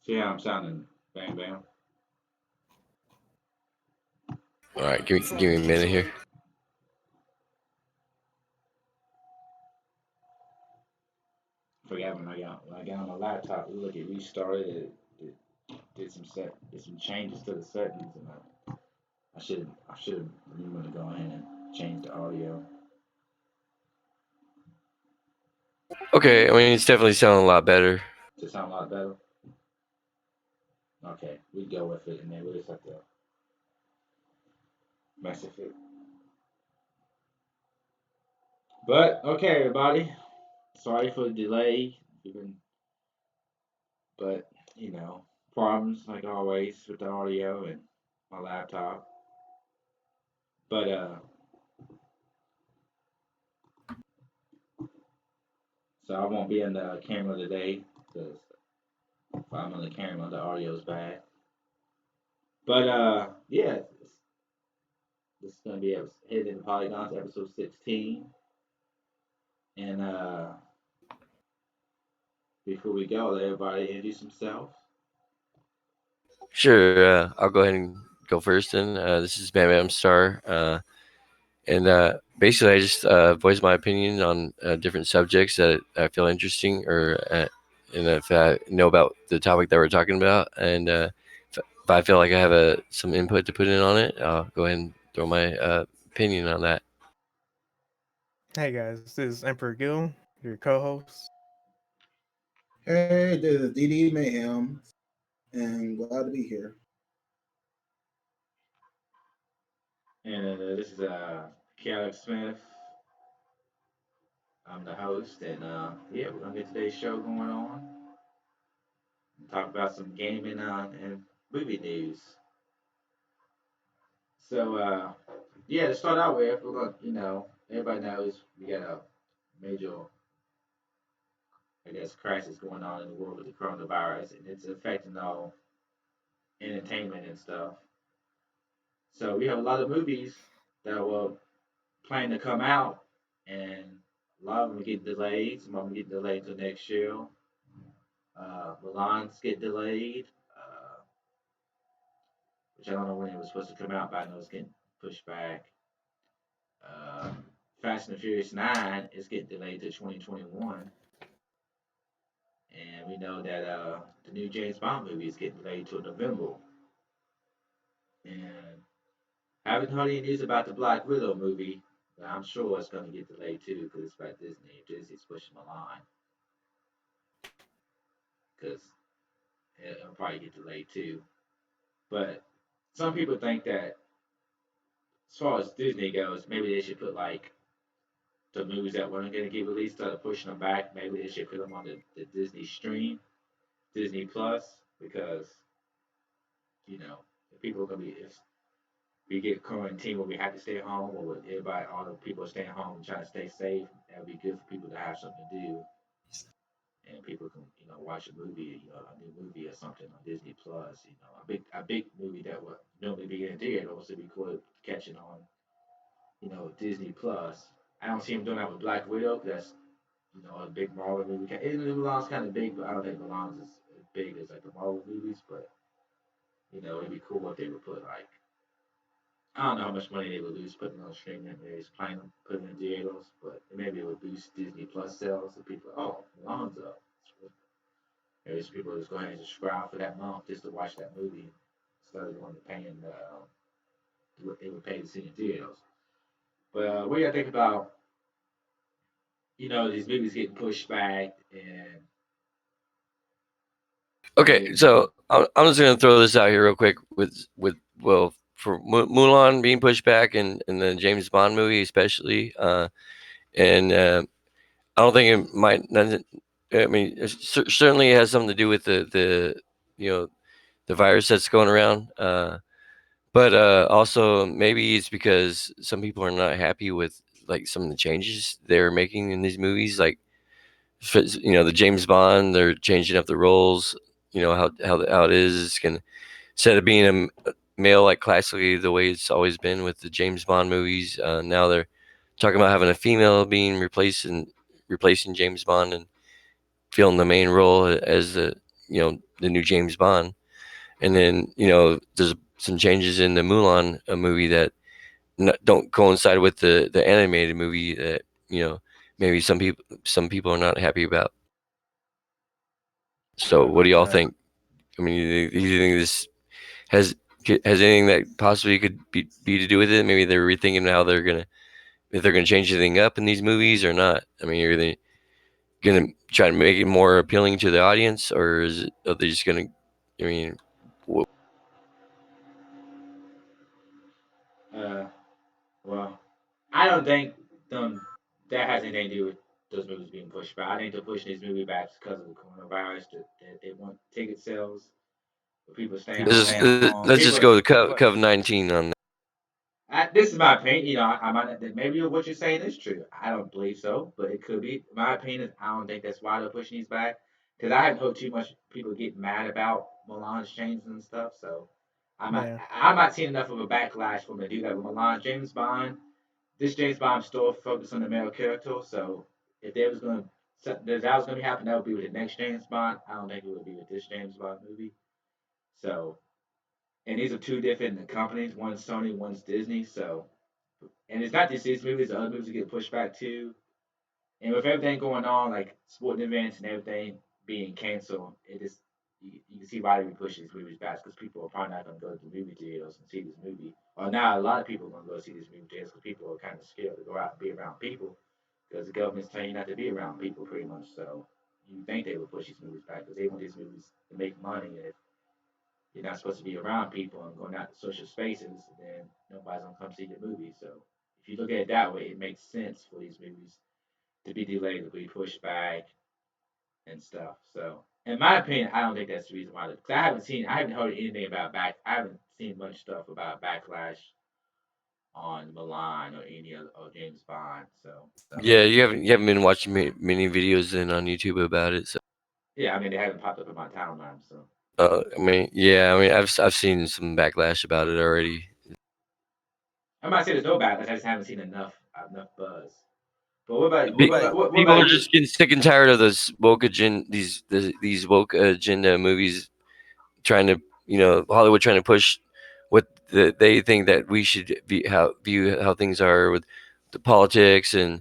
See how I'm sounding, Bam Bam? All right, give me a minute here. Forgot when I got on my laptop, it look it restarted. It did some changes to the settings, and I should remember to go in and change the audio Okay, I mean it's definitely sounding a lot better. to sound a lot better. Okay, we go with it, and then we just have to mess with it. But okay, everybody, sorry for the delay. Even, but you know, problems like always with the audio and my laptop. But so I won't be in the camera today because if I'm on the camera, the audio's bad. But yeah, this is gonna be Hidden Polygons episode 16. And before we go, let everybody introduce themselves. Sure, I'll go ahead and go first. Then this is Bam Bam Star, and basically I just voice my opinion on different subjects that I feel interesting, or and if I know about the topic that we're talking about, and if I feel like I have some input to put in on it, I'll go ahead and throw my opinion on that. Hey guys, this is Emperor Gil, your co-host. Hey, this is DD Mayhem, and glad to be here. And this is Caleb Smith. I'm the host, and yeah, we're gonna get today's show going on. And talk about some gaming and movie news. So yeah, to start out with, we're gonna, everybody knows we got a major, I guess, crisis going on in the world with the coronavirus, and it's affecting all entertainment and stuff. So we have a lot of movies that were planning to come out, and a lot of them get delayed. Some of them get delayed to next year. Milan's get delayed, which I don't know when it was supposed to come out, but I know it's getting pushed back. Uh, Fast and the Furious 9 is getting delayed to 2021. And we know that the new James Bond movie is getting delayed to November. And I haven't heard any news about the Black Widow movie, but I'm sure it's going to get delayed too because it's by Disney. Disney's pushing the line because it'll probably get delayed too. But some people think that as far as Disney goes, maybe they should put like the movies that weren't going to get released, instead of pushing them back, maybe they should put them on the Disney stream, Disney Plus, because if people are going to be, if we get quarantined where we have to stay home, or with everybody, all the people staying home and trying to stay safe, that would be good for people to have something to do, and people can watch a movie, a new movie or something on Disney Plus. A big movie that would normally be in theater also be cool catching on Disney Plus. I don't see him doing that with Black Widow because that's a big Marvel movie. Mulan's kind of big, but I don't think Mulan's as big as like the Marvel movies. But it'd be cool if they would put like, I don't know how much money they would lose putting on streaming. Maybe it's planning on putting in theaters, but maybe it would boost Disney Plus sales. So people, oh, Mulan's up. Maybe some people just go ahead and subscribe for that month just to watch that movie instead of going to paying what they would pay to see in theaters. But what do you think about these movies getting pushed back and Okay, so I'm just gonna throw this out here real quick with well for Mulan being pushed back and the James Bond movie especially, and I don't think it might. I mean, certainly it has something to do with the the virus that's going around, but also maybe it's because some people are not happy with like some of the changes they're making in these movies, like the James Bond, they're changing up the roles. How it is. It's gonna, instead of being a male like classically the way it's always been with the James Bond movies, now they're talking about having a female being replacing James Bond and filling the main role as the new James Bond, and then there's some changes in the Mulan movie that don't coincide with the animated movie that maybe some people are not happy about. So what do y'all think? I mean, do you think this has anything that possibly could be to do with it? Maybe they're rethinking how if they're gonna change anything up in these movies or not. I mean, are they gonna try to make it more appealing to the audience, or are they just gonna? I mean, Well, I don't think that has anything to do with those movies being pushed back. I think they're pushing these movies back because of the coronavirus. That they want ticket sales, for people staying home. let's just go to COVID-19 on that. This is my opinion. I might maybe what you're saying is true. I don't believe so, but it could be. My opinion is I don't think that's why they're pushing these back. Because I haven't heard too much people get mad about Milan's changes and stuff. So I'm not seeing enough of a backlash from the do that with Milan. James Bond, this James Bond still focused on the male character. So if there was going to if that was going to happen, that would be with the next James Bond. I don't think it would be with this James Bond movie. So, and these are two different companies. One's Sony, one's Disney. So, and it's not just these movies; the other movies get pushed back too. And with everything going on, like sporting events and everything being canceled, it just you can see why they push these movies back because people are probably not going to go to the movie theaters and see this movie. Or now a lot of people are going to go see these movie theaters because people are kind of scared to go out and be around people because the government's telling you not to be around people pretty much. So you think they would push these movies back because they want these movies to make money. And if you're not supposed to be around people and going out to social spaces, then nobody's going to come see your movie. So if you look at it that way, it makes sense for these movies to be delayed, to be pushed back, and stuff. So, in my opinion, I don't think that's the reason why. Because I haven't heard anything about I haven't seen much stuff about backlash on Milan or any other or James Bond. So, Yeah, you haven't been watching many videos then on YouTube about it. So yeah, I mean they haven't popped up in my timeline. So, I mean, yeah, I mean, I've seen some backlash about it already. I'm not saying there's no backlash. I just haven't seen enough buzz. But what about what People are about you? just getting sick and tired of those these woke agenda movies trying to Hollywood trying to push what they think that we should view how things are with the politics and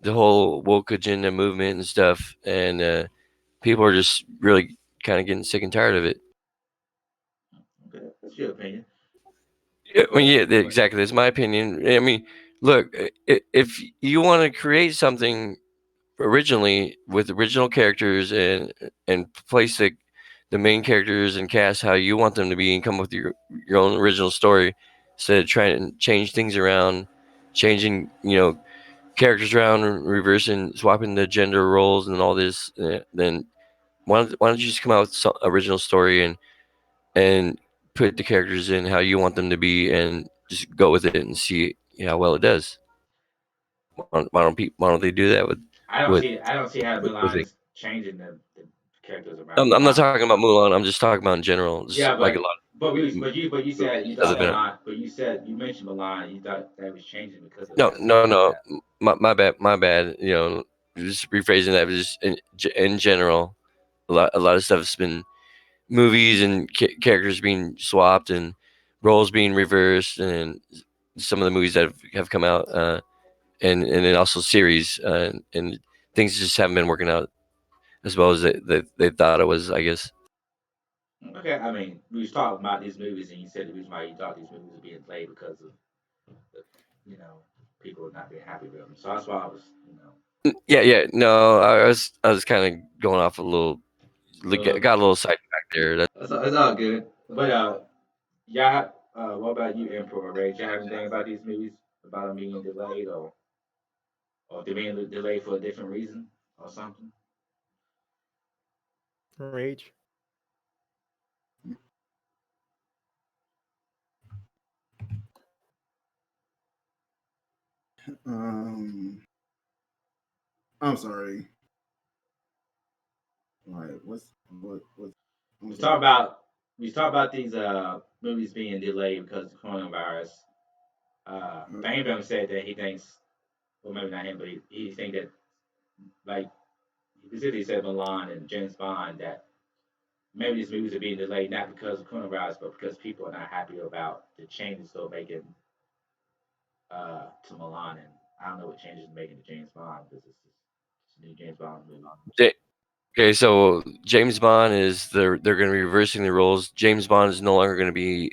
the whole woke agenda movement and stuff, and people are just really kind of getting sick and tired of it. Okay, that's your opinion. Yeah, I mean, yeah, exactly. That's my opinion. I mean, look, if you want to create something originally with original characters and place the main characters and cast how you want them to be and come up with your own original story instead of trying to change things around, changing characters around, reversing, swapping the gender roles and all this, then why don't you just come out with some original story and put the characters in how you want them to be and just go with it and see how well it does. Why don't they do that with I don't see how with it? Milan's changing the characters around. I'm not talking about Mulan. I'm just talking about in general. Just Yeah, like a lot of but you said you movies that thought have been. Milan, but you said you mentioned Milan. You thought that was changing because of No, that. no, no. My bad. My bad. Just rephrasing that. Just in general, a lot of stuff's been movies and characters being swapped and roles being reversed, and some of the movies that have come out, and then also series, and things just haven't been working out as well as they thought it was. I guess. Okay, I mean, we was talking about these movies, and you said the reason why you thought these movies were being played because of the, people not being happy with them. So that's why I was, Yeah, yeah. No, I was kind of going off a little. uh, Got a little sidetracked there. it's all good. But yeah, what about you, Emperor Ray? Do you have anything about these movies about them being delayed or they being delayed for a different reason or something? Rage. Um, I'm sorry. Like, what? I'm We sorry. talk about we talk about these movies being delayed because of coronavirus. Bang Bang said that he thinks, well, maybe not him, but he think that like he specifically said Milan and James Bond that maybe these movies are being delayed not because of coronavirus, but because people are not happy about the changes they're making to Milan, and I don't know what changes they're making to James Bond because it's a new James Bond movie. Ja- Okay, so James Bond is they're going to be reversing the roles. James Bond is no longer going to be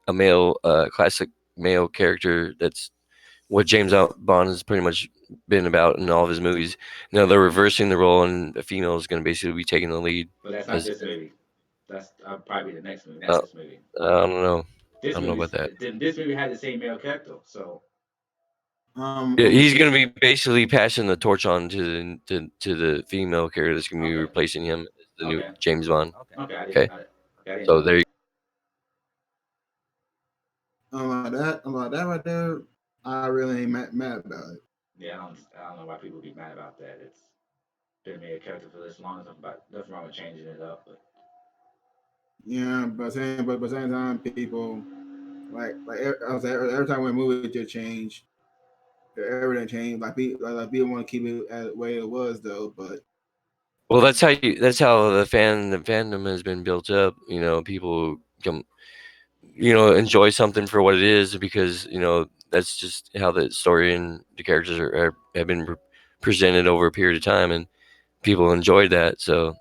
a male, classic male character. That's what James Bond has pretty much been about in all of his movies. Now they're reversing the role, and a female is going to basically be taking the lead. But that's not As this movie. That's probably the next movie, not uh, this movie. I don't know. I This don't know movie, about that. this movie had the same male character, so Yeah, Um, he's going to be basically passing the torch on to the female character that's going to be okay, replacing him as the new okay, James Bond. okay. Okay, I didn't so know that. there. about that right there, I really ain't mad about it. Yeah, I don't know why people be mad about that. It's been made a character for this long. Nothing wrong with changing it up, but Yeah, but same time, people I was every time when a movie just change, everything changed. Like people want to keep it as the way it was though, but Well, that's how the fandom has been built up. You know, people come, enjoy something for what it is because that's just how the story and the characters have been presented over a period of time, and people enjoyed that. So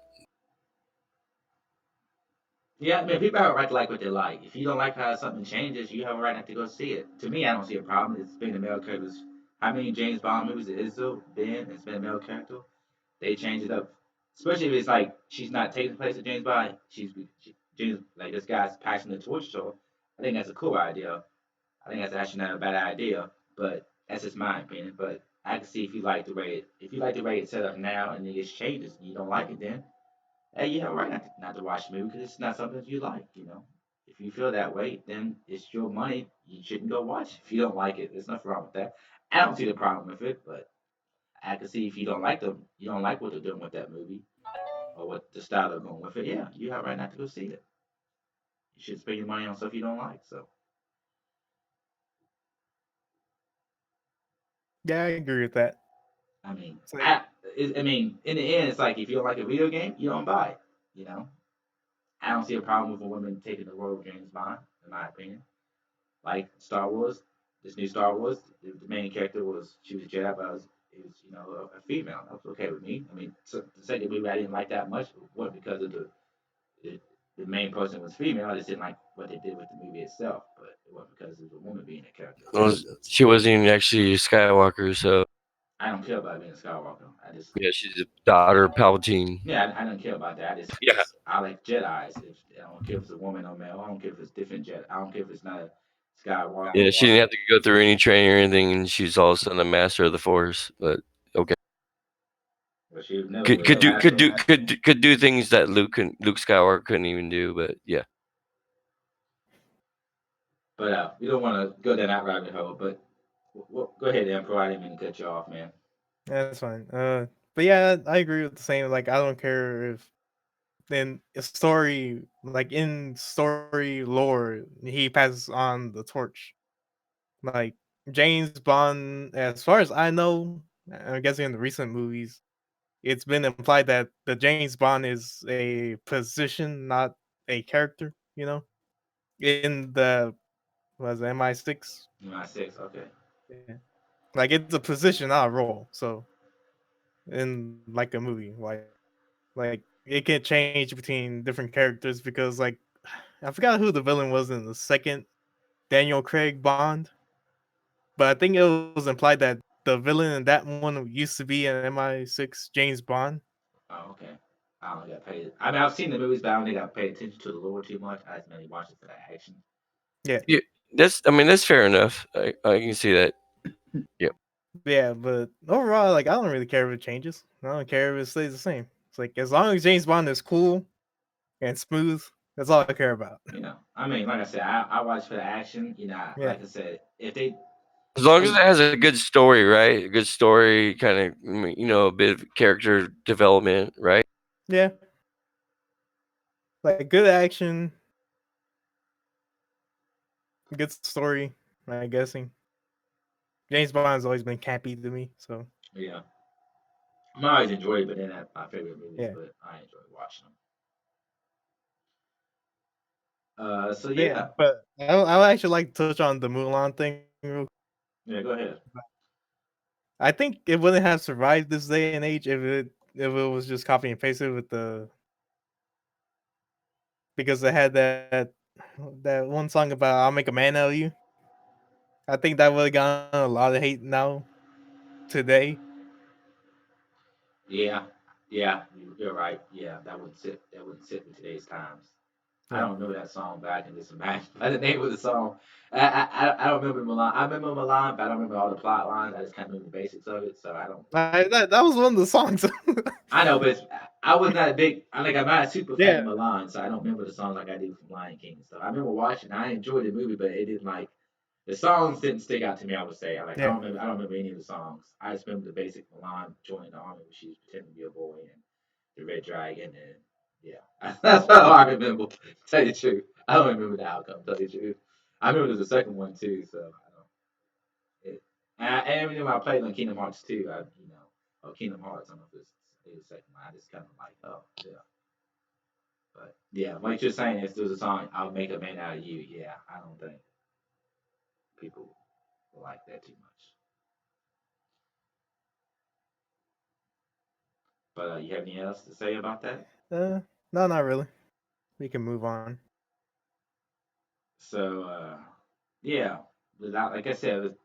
yeah, I mean, people have a right to like what they like. If you don't like how something changes, you have a right not to go see it. To me, I don't see a problem. It's been a male character. How many James Bond movies it is though been? It's been a male character. They change it up, especially if it's like she's not taking the place of James Bond. James, like this guy's passing the torch. So I think that's a cool idea. I think that's actually not a bad idea, but that's just my opinion. But I can see if you like the way it's set up now and it gets changes and you don't like it, then hey, you have a right not to watch the movie because it's not something you like. If you feel that way, then it's your money. You shouldn't go watch it. If you don't like it, there's nothing wrong with that. I don't see the problem with it, but I can see if you don't like what they're doing with that movie or what the style they're going with it. Yeah, you have a right not to go see it. You should spend your money on stuff you don't like. So Yeah, I agree with that. I mean, It's like, I mean, in the end, it's like if you don't like a video game, you don't buy it. You know, I don't see a problem with a woman taking the role of James Bond, in my opinion. Like Star Wars, this new Star Wars, the main character she was a Jedi, but it was a female. That was okay with me. I mean, so the second movie I didn't like that much, wasn't because of the the main person was female. I just didn't like what they did with the movie itself, but it wasn't because it was a woman being a character. she wasn't even actually a Skywalker. So I don't care about being a Skywalker. I just yeah, she's a daughter of Palpatine. yeah, I don't care about that. Yeah, I like Jedi's. I don't care if it's a woman or male. I don't care if it's different Jedi. I don't care if it's not a yeah, Skywalker. she didn't have to go through any training or anything, and she's all of a sudden a master of the Force. But okay, But she never could was could a do could master. do could do things that Luke Skywalker couldn't even do. But yeah. But we don't want to go down that rabbit hole. But go ahead, Emperor. I didn't mean to cut you off, man. that's fine. But yeah, I agree with the same. Like, I don't care if in a story, like in story lore, he passes on the torch. Like James Bond, as far as I know, I'm guessing in the recent movies, it's been implied that the James Bond is a position, not a character. In the was it MI6. MI6. Okay. Yeah. Like it's a position, not a role. So in like a movie, like it can change between different characters because like I forgot who the villain was in the second Daniel Craig Bond, but I think it was implied that the villain in that one used to be an MI6 James Bond. Oh, okay. I don't got paid. I mean, I've seen the movies, but I don't think I paid attention to the lore too much. I just mainly watched it for the action. Yeah, Yeah, that's fair enough. I can see that. Yep. yeah, but overall, like I don't really care if it changes. I don't care if it stays the same. It's like as long as James Bond is cool and smooth, that's all I care about. I mean, like I said, I watch for the action. Yeah, Like I said, if they, As long as it and has a good story, right? A good story, kind of, a bit of character development, right? yeah, like good action, good story. I'm guessing James Bond's always been campy to me, so yeah, I always enjoy it, but they're not my favorite movies. yeah. But I enjoy watching them. So yeah, but I would actually like to touch on the Mulan thing real. yeah. Go ahead. I think it wouldn't have survived this day and age if it was just copy and pasted with the because they had that one song about "I'll make a man out of you." I think that would have gotten a lot of hate now today. Yeah, yeah. You're right. Yeah, that wouldn't sit. That wouldn't sit with today's times. I Yeah, don't know that song, but I can just imagine by the name of the song. I don't remember Milan. I remember Milan, but I don't remember all the plot lines. I just kind of remember the basics of it, so I don't. that was one of the songs. I know, but I was not a big. I think I'm not a super fan Yeah, of Milan, so I don't remember the songs like I do from Lion King and stuff. I remember watching. I enjoyed the movie, but it didn't like the songs didn't stick out to me. I would say. I yeah. don't remember. I don't remember any of the songs. I just remember the basic Milan joining the army when she was pretending to be a boy and the Red Dragon and yeah, that's all I remember. To tell you the truth, I don't remember the outcome. To tell you the truth, I remember there's a second one too. So I don't. It, and even when I played on Kingdom Hearts 2, or Kingdom Hearts, I don't know if it's the second one. I just kind of like, oh, yeah. But yeah, like you're saying, if there's a song, I'll make a man out of you. Yeah, I don't think people will like that too much. But you have anything else to say about that? No, not really. We can move on. So yeah, without like I said, with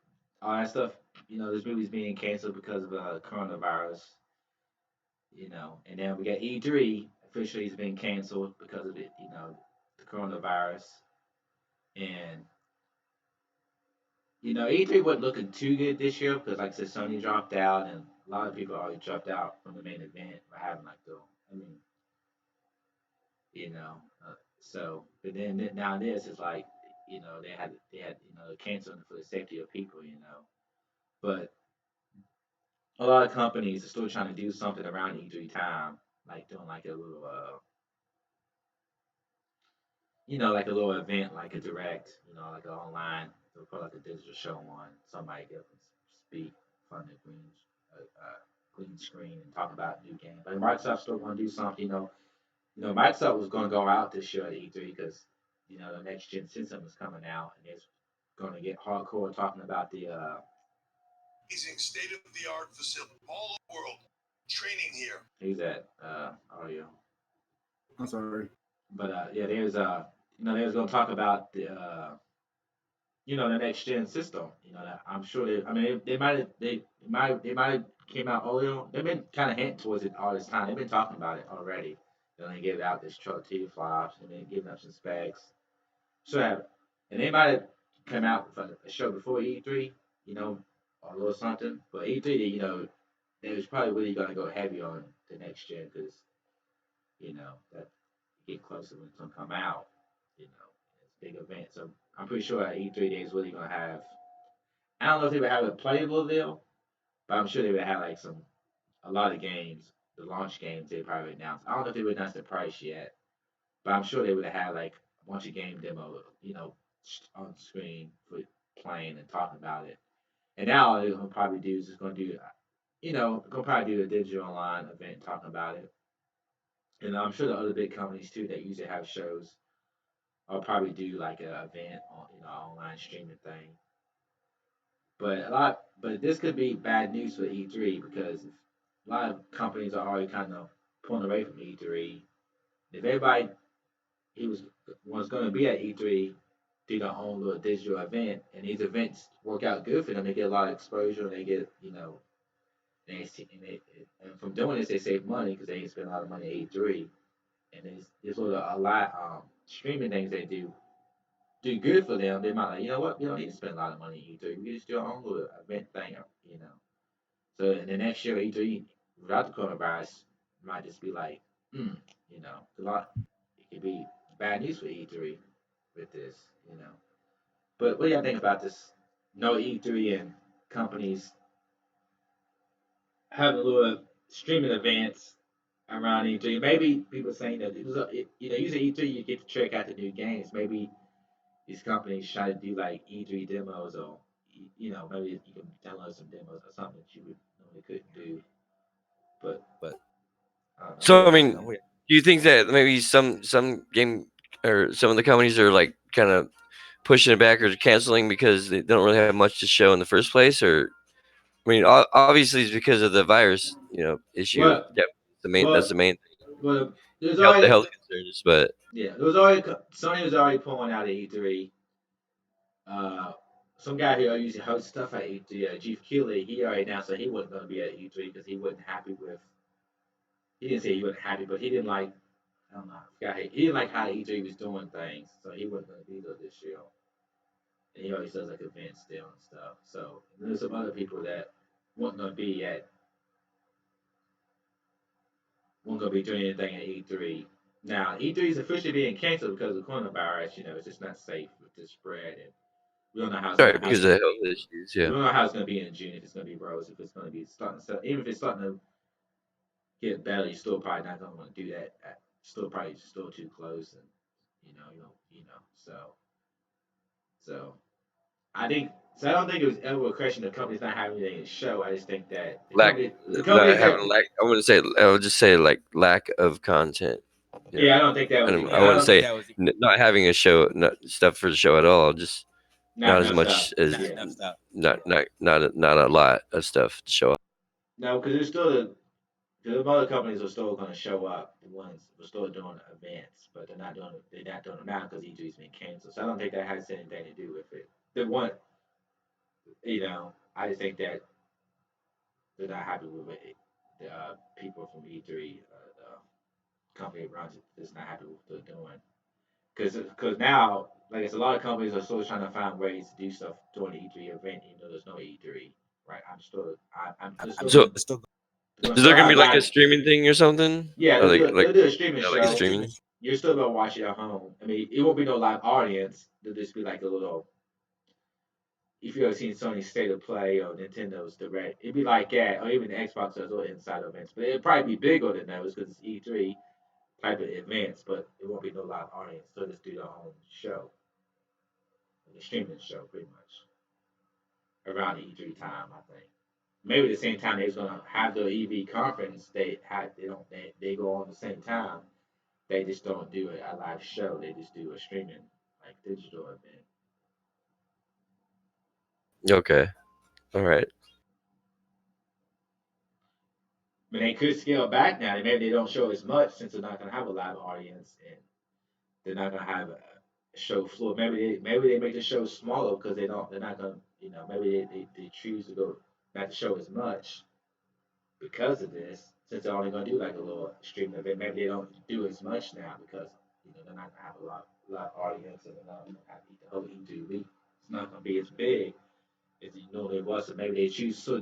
all that stuff, this movie's being canceled because of coronavirus. And then we got E3 officially has been canceled because of it. The coronavirus, and E3 wasn't looking too good this year because, like I said, Sony dropped out, and a lot of people already dropped out from the main event by having like the, I mean, you know, so but then now this is like, they had canceling for the safety of people, but a lot of companies are still trying to do something around E3 time, like doing like a little like a little event, like a direct, like an online, they'll put like a digital show on. Somebody get up and speak in front of the green screen and talk about new game. But Microsoft's still going to do something. Microsoft was going to go out this year at E3 because the next gen system is coming out and it's going to get hardcore talking about the amazing state-of-the-art facility all over the world. Training here. who's that audio. I'm sorry. But yeah, they was going to talk about the next gen system. I'm sure I mean, they might have came out earlier. They've been kind of hinting towards it all this time. They've been talking about it already. They're gonna give out this truck T flops and then giving up some specs. So, and they might have come out with a show before E3, or a little something. But E3, they was probably really gonna go heavy on the next gen because that get closer when it's gonna come out. It's a big event. So I'm pretty sure at E3 they is really gonna have. I don't know if they would have a playable deal, but I'm sure they would have like a lot of games, the launch games they probably announced. I don't know if they would announce the price yet, but I'm sure they would have had like a bunch of game demo, on screen for playing and talking about it. And now all they're gonna probably do is just gonna do, gonna probably do a digital online event talking about it. And I'm sure the other big companies too that usually have shows will probably do like an event on, online streaming thing. But this could be bad news for E3 because a lot of companies are already kind of pulling away from E3. If everybody he was going to be at E3 do their own little digital event, and these events work out good for them, they get a lot of exposure, and they get and from doing this they save money because they ain't spend a lot of money at E3. And there's a lot streaming things they do good for them. They might like, you know what, we don't need to spend a lot of money at E3. We can just do our own little event thing, you know. So in the next year, E3 without the coronavirus might just be like, a lot. It could be bad news for E3 with this, you know. But what do y'all think about this? No E3 and companies having a little streaming events around E3. Maybe people saying that usually E3 you get to check out the new games. Maybe these companies try to do like E3 demos or maybe you can download some demos or something that you would normally couldn't do. But I don't know. So I mean, do you think that maybe some game or some of the companies are like kind of pushing it back or canceling because they don't really have much to show in the first place? Or I mean, obviously it's because of the virus, issue. Well, Yeah, that's the main thing. well, there's The already health concerns, but yeah, there was already Sony was already pulling out of E3. Uh, some guy who usually hosts stuff at E3, Jeff Keighley, he already announced that he wasn't going to be at E3 because he wasn't happy with. He didn't say he wasn't happy, but he didn't like. I don't know. He didn't like how E3 was doing things, so he wasn't going to be there this year. And he always does like events still and stuff. So there's some other people that weren't going to be at, weren't going to be doing anything at E3. Now E3 is officially being canceled because of coronavirus. It's just not safe with the spread, and we don't know how it's going sorry, to because happen. of health issues. We Yeah. don't know how it's going to be in June. If it's going to be worse, if it's going to be starting to, even if it's starting to get better, you're still probably not going to want to do that. Still probably still too close, and so I think so. I don't think it was ever a question of companies not having anything to show. I just think that the Not companies having that lack. I would just say like lack of content. yeah, I don't think that was I I wouldn't don't think say not having a show, not stuff for the show at all. Just not not as enough stuff. much as Yeah, not a lot of stuff to show. no, because there's still the other companies are still going to show up. The ones we're still doing events, but they're not doing them now because E3's been canceled. So I don't think that has anything to do with it. The one, I just think that they're not happy with it. The people from E3, the company that runs it, is not happy with what they're doing. Because now, like it's a lot of companies are still trying to find ways to do stuff during the E3 event, even though there's no E3. Right? They're still So gonna they're gonna is there still gonna be have like a live. streaming thing or something? Yeah, Or they'll do a streaming like show. streaming? You're still gonna watch it at home. I mean, it won't be no live audience. There'll just be like a little. If you ever seen Sony's State of Play or Nintendo's Direct, it'd be like that, or even the Xbox does little inside events. But it'd probably be bigger than those because it's E3 type of events, but it won't be no live audience. They'll just do their own show, like a streaming show, pretty much around the E3 time, I think. Maybe the same time they was gonna have the EV conference, they go on the same time. They just don't do a live show. They just do a streaming like digital event. Okay. All right. I mean, they could scale back now. Maybe they don't show as much since they're not going to have a live audience and they're not going to have a show floor. Maybe they make the show smaller because they're not going to maybe they choose to go not to show as much because of this since they're only going to do like a little streaming event. Maybe they don't do as much now because they're not going to have a lot audience and they're not going to have the whole E3 week. It's not going to be as big as you know it was. So maybe they choose to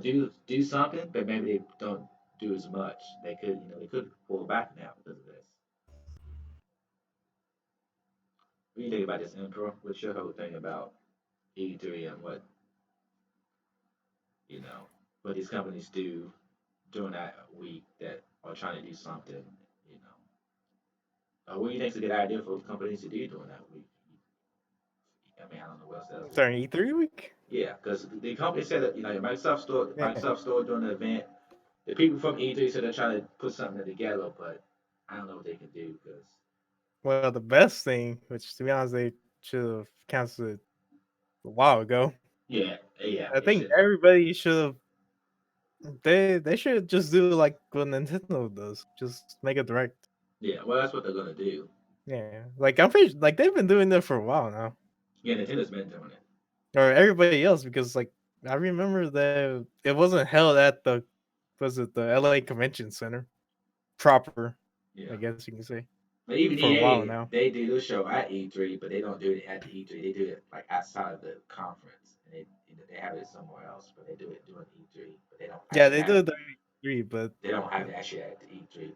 do something, but maybe they don't do as much. They could pull back now because of this. What do you think about this, Emperor? What's your whole thing about E3 and you know what these companies do during that week that are trying to do something? You what do you think is a good idea for companies to do during that week? I mean, I don't know what else. Sorry, E3 week. Yeah, because the company said that Yeah. Microsoft Store during the event. The people from E3 said they're trying to put something together, but I don't know what they can do because Well, the best thing, which to be honest, they should have canceled it a while ago. yeah, I they think should. everybody should have. They should just do like what Nintendo does. Just make a direct. Yeah, well, that's what they're gonna do. Yeah, like I'm pretty like they've been doing that for a while now, Yeah, Nintendo's been doing it. or everybody else because like I remember that it wasn't held at the was it the LA Convention Center proper. Yeah, I guess you can say but even for a while EA, now. they do the show at E3, but they don't do it at the E3. They do it like outside of the conference, and they have it somewhere else, but they do it during E3. But they don't Yeah, actually they have do it. the E3, but They don't have it actually at the E3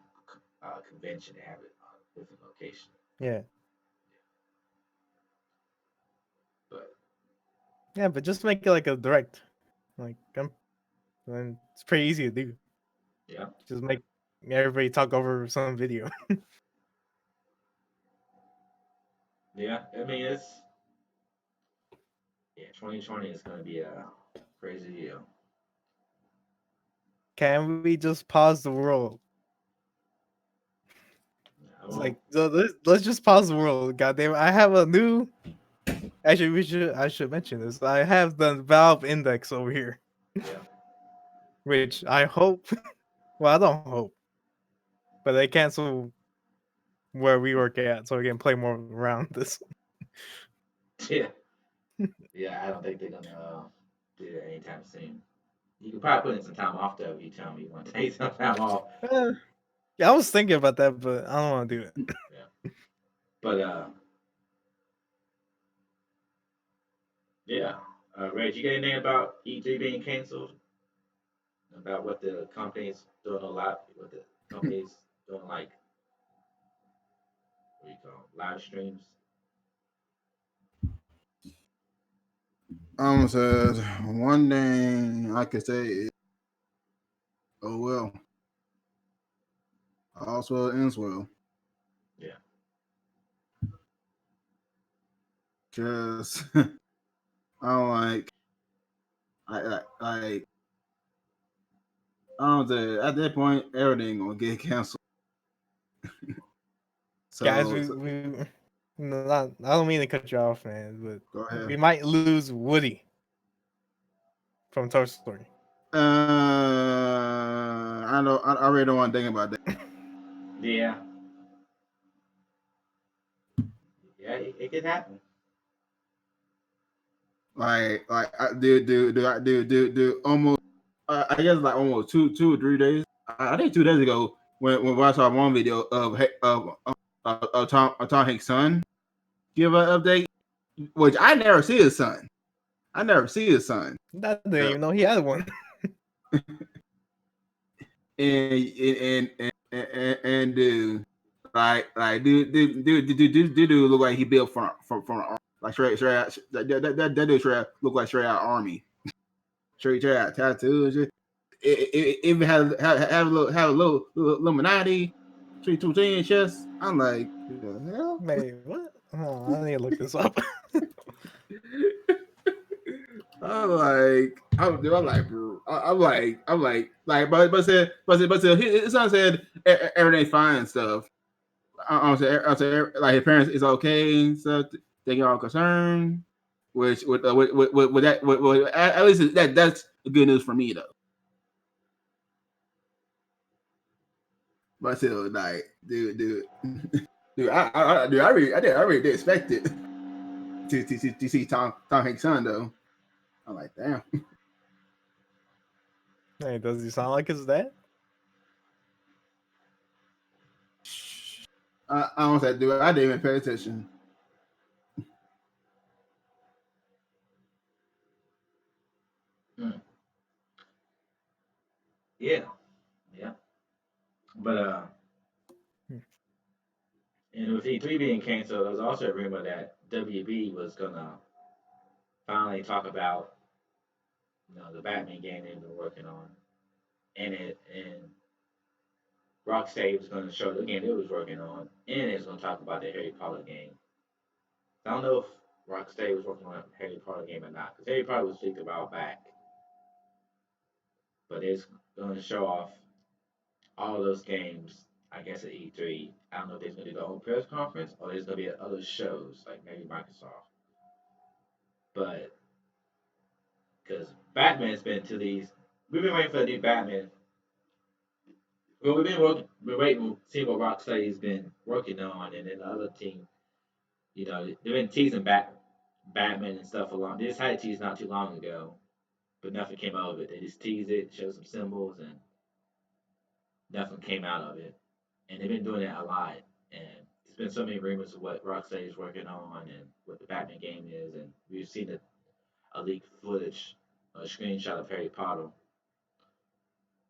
convention. They have it on a different location. yeah, But yeah, but just make it like a direct. Like and it's pretty easy to do. yeah, Just make everybody talk over some video. yeah. I mean, 2020 is gonna be a crazy year. Can we just pause the world? It's like let's just pause the world. Goddamn, I have a new. Actually, I should mention this. I have the Valve Index over here, Yeah. which I hope. Well, I don't hope, but they cancel where we work at, so we can play more around this. Yeah. Yeah, I don't think they're gonna do it anytime soon. You could probably put in some time off though if you tell me you want to take some time off. Yeah, I was thinking about that, but I don't want to do it. Yeah. But yeah. Reg, you got anything about E3 being canceled? About what the company's doing a lot, what the company's doing, like, what do you call 'em, live streams? Says one thing I could say is, oh well, all's well that ends well. Yeah. Cause I'm like, I don't say at that point everything gonna get canceled. Guys, So not, I don't mean to cut you off, man, go but ahead. we might lose Woody from Toy Story. I know. I really don't want to think about that. Yeah. Yeah, it could happen. I do almost. I guess like almost 2 or 3 days. I think 2 days ago when I saw one video of Tom Hanks' son give an update, which I never see his son. I never see his son. I didn't even know he had one. And dude look like he built from like straight out that dude straight out look like straight out army, straight out tattoos. It even have a little Illuminati 3 2 10 chest. I'm like, the hell? Man, what? Oh, I need to look this up. I'm like, bro. But still, his son said everything's fine and stuff. I say like his parents is okay and stuff. They get all concerned, which with that, at least that's good news for me though. But still, like, dude, I really did expect it to see Tom Hanks' son though. I'm like, damn. Hey, does he sound like his dad? I don't say, dude, I didn't even pay attention. Yeah. Yeah. But and with E3 being canceled, there was also a rumor that WB was gonna finally talk about, the Batman game they've been working on, and Rocksteady was gonna show the game they was working on, and it's gonna talk about the Harry Potter game. I don't know if Rocksteady was working on a Harry Potter game or not, because Harry Potter was leaked a while back, but it's gonna show off all of those games, I guess, at E3. I don't know if there's gonna be the whole press conference or there's gonna be other shows like maybe Microsoft. But because Batman's been to these, we've been waiting for the new Batman. Well, we're waiting to see what Rocksteady's been working on, and then the other team, they've been teasing Batman and stuff along. They just had a tease not too long ago, but nothing came out of it. They just teased it, showed some symbols, and nothing came out of it. And they've been doing that a lot. And there's been so many rumors of what Rocksteady is working on and what the Batman game is, and we've seen a leaked footage, a screenshot of Harry Potter.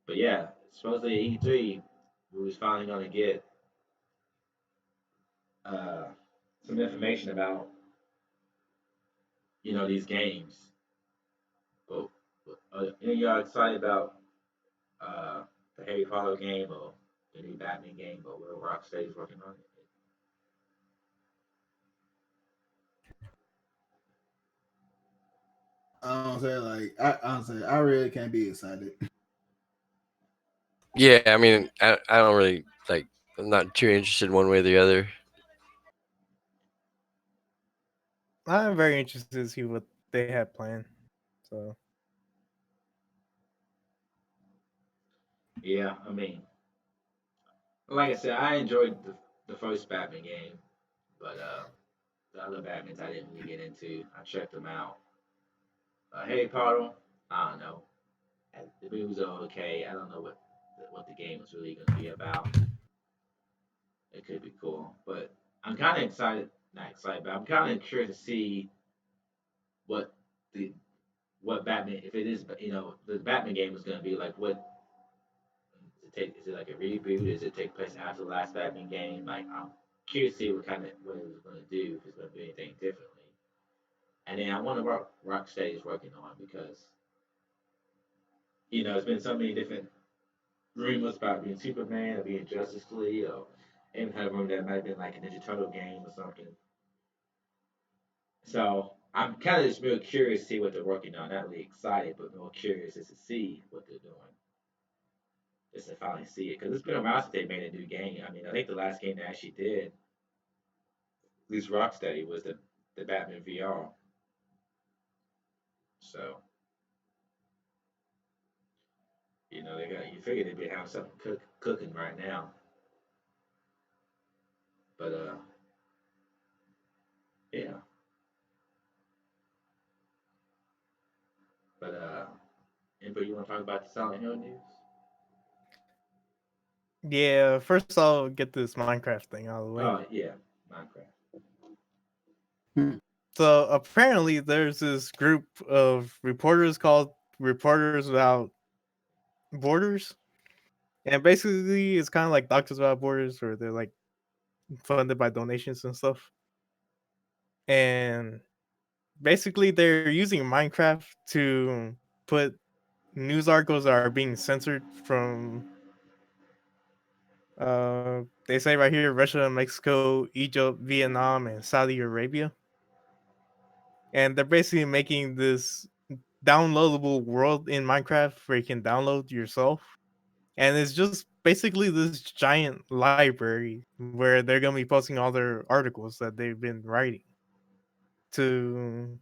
But yeah, supposedly at E3, we was finally gonna get uh, some information about these games. But any of y'all excited about uh, the Harry Potter game or the new Batman game or where Rocksteady's working on it? I really can't be excited. Yeah, I mean, I don't really like I'm not too interested one way or the other. I'm very interested to see what they have planned. So Yeah, I mean, like I said, I enjoyed the first Batman game, but the other Batmans I didn't really get into. I checked them out. Harry Potter, I don't know. The movies are okay. I don't know what the game is really going to be about. It could be cool, but I'm kind of excited. Not excited, but I'm kind of curious to see what the what Batman, if it is, the Batman game is going to be like. What is it like a reboot? Does it take place after the last Batman game? Like, I'm curious to see what it was going to do, if it's going to do anything differently. And then I wonder what Rocksteady is working on, because there's been so many different rumors about being Superman or being Justice League, or even had a rumor that it might have been like a Ninja Turtle game or something. So I'm kind of just real curious to see what they're working on. Not really excited, but more curious just to see what they're doing. Just to finally see it, because it's been a while since they made a new game. I mean, I think the last game they actually did, at least Rocksteady, was the Batman VR. So you figure they'd be having something cooking right now. But yeah. But anybody you want to talk about the Silent Hill news? yeah, first I'll get this Minecraft thing out of the way. Oh yeah, Minecraft. So apparently, there's this group of reporters called Reporters Without Borders, and basically, it's kind of like Doctors Without Borders, where they're like funded by donations and stuff. And basically, they're using Minecraft to put news articles that are being censored from. They say right here Russia, Mexico, Egypt, Vietnam, and Saudi Arabia. And they're basically making this downloadable world in Minecraft where you can download yourself. And it's just basically this giant library where they're going to be posting all their articles that they've been writing to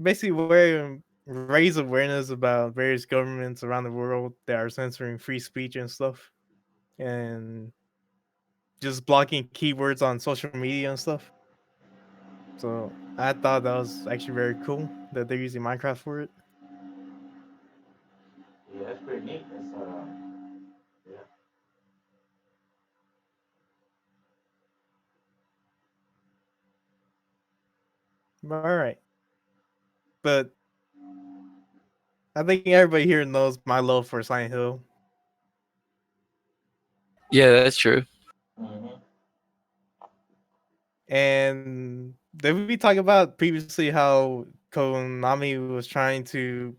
basically raise awareness about various governments around the world that are censoring free speech and stuff. And just blocking keywords on social media and stuff. So I thought that was actually very cool that they're using Minecraft for it. Yeah, that's pretty neat. That's yeah. All right, but I think everybody here knows my love for Silent Hill. Yeah, that's true. Mm-hmm. And did we talk about previously how Konami was trying to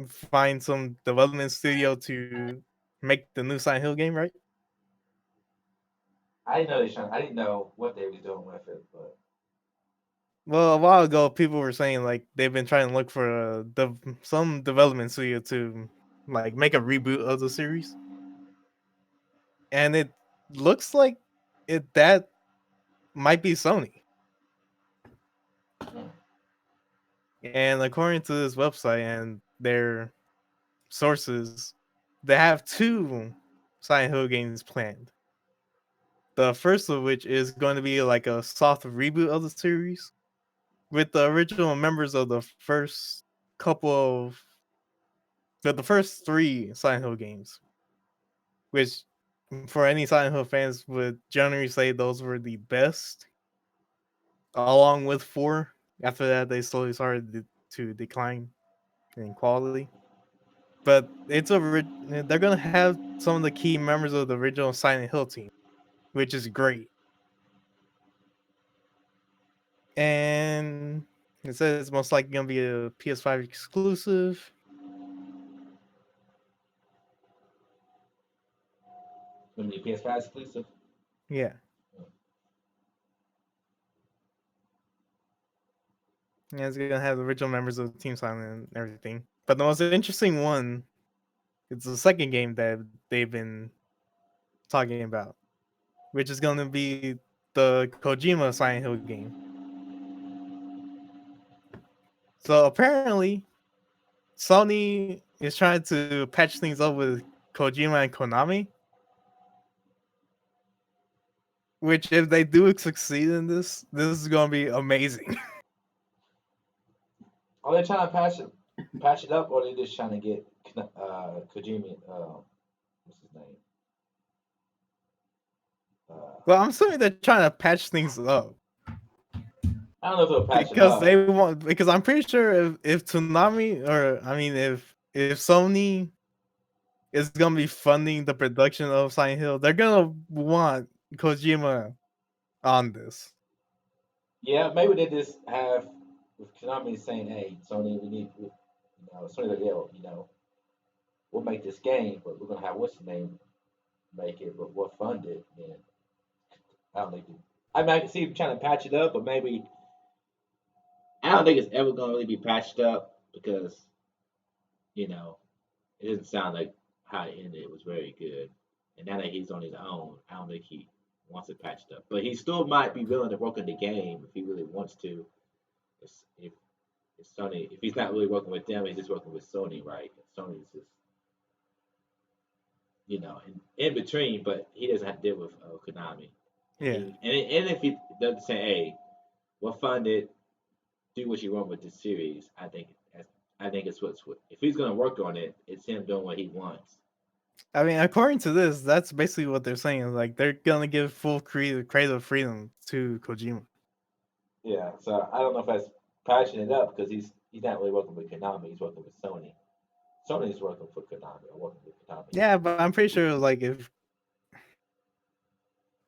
find some development studio to make the new Silent Hill game, right? I didn't know what they was doing with it, but Well, a while ago, people were saying like they've been trying to look for some development studio to like make a reboot of the series, and it looks like that might be Sony. And according to this website and their sources, they have two Silent Hill games planned. The first of which is going to be like a soft reboot of the series with the original members of the first couple of the first three Silent Hill games, which for any Silent Hill fans would generally say those were the best, along with 4. After that, they slowly started to decline in quality. But they're gonna have some of the key members of the original Silent Hill team, which is great. And it says it's most likely gonna be a PS5 exclusive. it's gonna be a PS5 exclusive. Yeah. Yeah, it's gonna have the original members of Team Silent and everything. But the most interesting one, it's the second game that they've been talking about, which is going to be the Kojima Silent Hill game. So apparently, Sony is trying to patch things up with Kojima and Konami. Which, if they do succeed in this is going to be amazing. Are they trying to patch it up, or are they just trying to get Kojima? What's his name? Well, I'm assuming they're trying to patch things up I don't know if they'll patch it because up. they want. Because I'm pretty sure if Tsunami, or I mean, if Sony is gonna be funding the production of Silent Hill, they're gonna want Kojima on this. Yeah, maybe they just have with Konami saying, "Hey, Sony, Sony like, we'll make this game, but we're gonna have what's the name make it, but we'll fund it." And I don't think. I mean, I can see them trying to patch it up, but maybe I don't think it's ever gonna really be patched up because you know it doesn't sound like how it ended. It was very good, and now that he's on his own, I don't think he wants it patched up. But he still might be willing to work on the game if he really wants to. If Sony, if he's not really working with them, he's just working with Sony, right? Sony's just, in between, but he doesn't have to deal with Konami. Yeah. And if he doesn't say, "Hey, we'll fund it, do what you want with this series," I think it's what's if he's gonna work on it, it's him doing what he wants. I mean, according to this, that's basically what they're saying. Like they're gonna give full creative freedom to Kojima. Yeah, so I don't know if that's patching it up because he's not really working with Konami. He's working with Sony. Sony's working for Konami or working with Konami. Yeah, but I'm pretty sure like if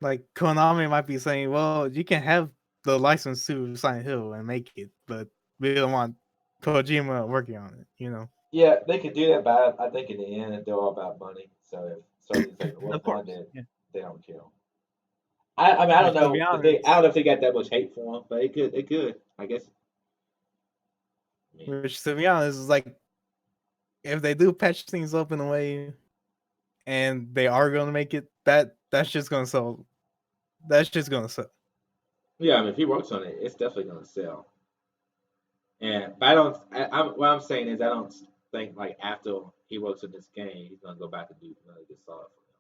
like Konami might be saying, well, you can have the license to Silent Hill and make it, but we don't want Kojima working on it. Yeah, they could do that, but I think in the end they're all about money. So if Sony's like, "We'll Of course. fund it," Yeah. they don't care. I mean, I don't Which, to be know if they I honest, don't know if they got that much hate for him, but it could. I guess. I mean, which to be honest is like if they do patch things up in a way and they are gonna make it, that's just gonna sell. That's just gonna sell. yeah, I mean, if he works on it, it's definitely gonna sell. And but I don't. What I'm saying is, I don't think like after he works on this game, he's gonna go back and do another good solid for him.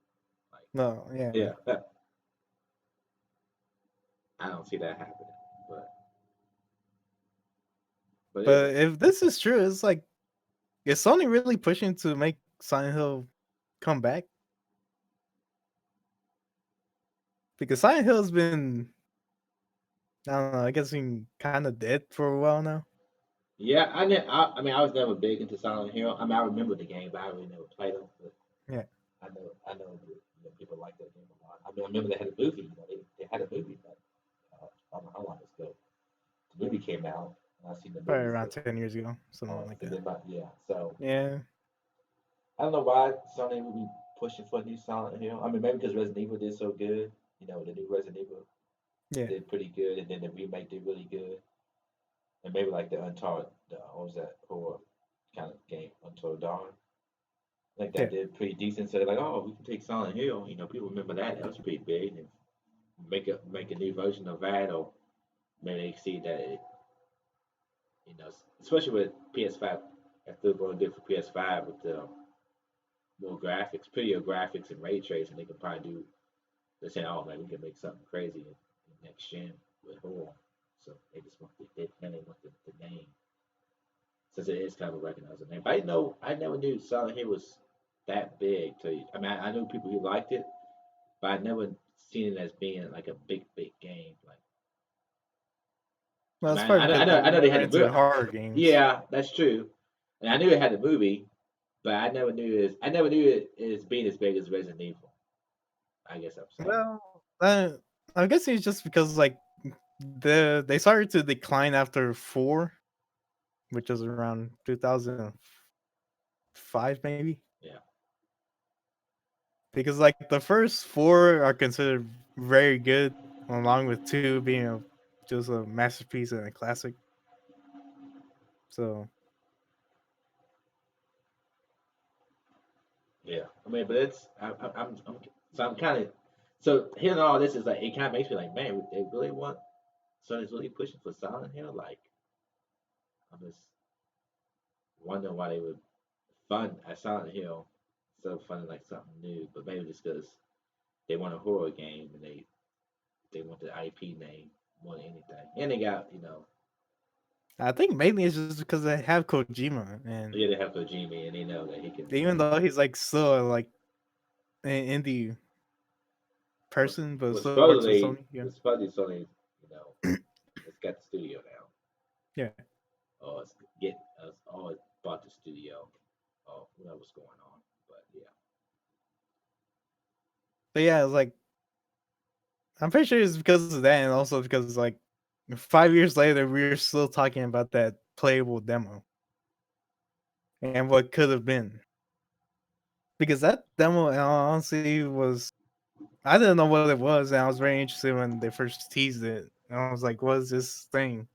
Like, No, yeah. yeah, I don't see that happening. But But if this is true, it's like, is Sony really pushing to make Silent Hill come back? Because Silent Hill's been, I don't know, I guess been kind of dead for a while now. yeah, I mean, I was never big into Silent Hill. I mean, I remember the game, but I really never played them. But Yeah. I know that, people like that game a lot. I mean, I remember they had a movie. They had a movie, but I don't know how long ago. The movie came out, and I seen the Probably movie. around 10 years ago, something like that. Yeah. So Yeah. I don't know why Sony would be pushing for a new Silent Hill. I mean, maybe because Resident Evil did so good. The new Resident Evil Yeah. did pretty good, and then the remake did really good. And maybe like the Untold, what was that horror kind of game, Untold Dawn? I think that Yeah. did pretty decent. So they're like, "Oh, we can take Silent Hill." People remember that. That was pretty big, and make a new version of that, or maybe they see that especially with PS5, that's still going good for PS5 with the more graphics, prettier graphics and ray tracing. They can probably do. They're saying, "Oh man, we can make something crazy in next gen with horror." So they just want the name, since it is kind of a recognizable name. But I never knew Silent Hill was that big. I mean, I knew people who liked it, but I never seen it as being like a big game. Like, Well, I that's mean, probably because I know they you're had a into movie. horror games. Yeah, that's true. And I knew it had a movie, but I never knew it as being as big as Resident Evil. I guess I'm saying. Well, I guess it's just because like they started to decline after 4, which was around 2005 maybe. Yeah. Because like the first 4 are considered very good, along with 2 being just a masterpiece and a classic. So Yeah, I mean, but it's I'm So I'm kind of so hearing all this is like it kind of makes me like, man, they really want Sony's really pushing for Silent Hill. Like I'm just wondering why they would fund a Silent Hill instead of funding like something new. But maybe just because they want a horror game and they want the IP name more than anything. And they got I think mainly it's just because they have Kojima, and yeah, they have Kojima and they know that he can. even though he's like still like an indie Was person, but was still works with supposedly Sony. Yeah, was supposedly Sony, it's got the studio now. yeah. Or it's get or it bought the studio. Or what's going on. But yeah. But yeah, it's like I'm pretty sure it's because of that, and also because like 5 years later, we're still talking about that playable demo and what could have been. Because that demo, honestly, was I didn't know what it was, and I was very interested when they first teased it. And I was like, "What is this thing?"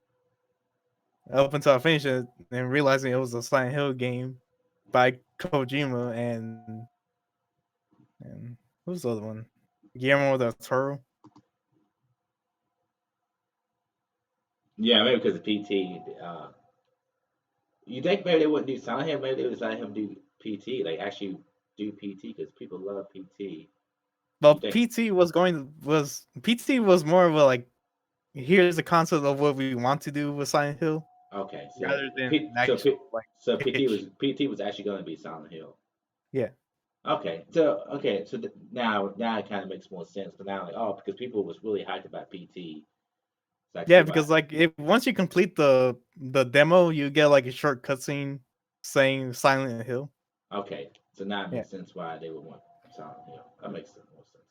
Up until I finished it, and realizing it was a Silent Hill game by Kojima and what was the other one? Guillermo del Toro. Yeah, maybe because of PT. You think maybe they wouldn't do Silent Hill? Maybe they would let him do PT, like actually do PT because people love PT. Well, You think? PT was more of a like here's the concept of what we want to do with Silent Hill Okay, so rather than P, an so actual P, like so pitch. PT was actually going to be Silent Hill. Yeah. Okay, so now it kind of makes more sense. But now like because people was really hyped about PT, so I can Yeah, see why. because like if once you complete the demo, you get like a short cutscene saying Silent Hill. Okay, so now it Yeah. makes sense why they would want Silent Hill. That makes more sense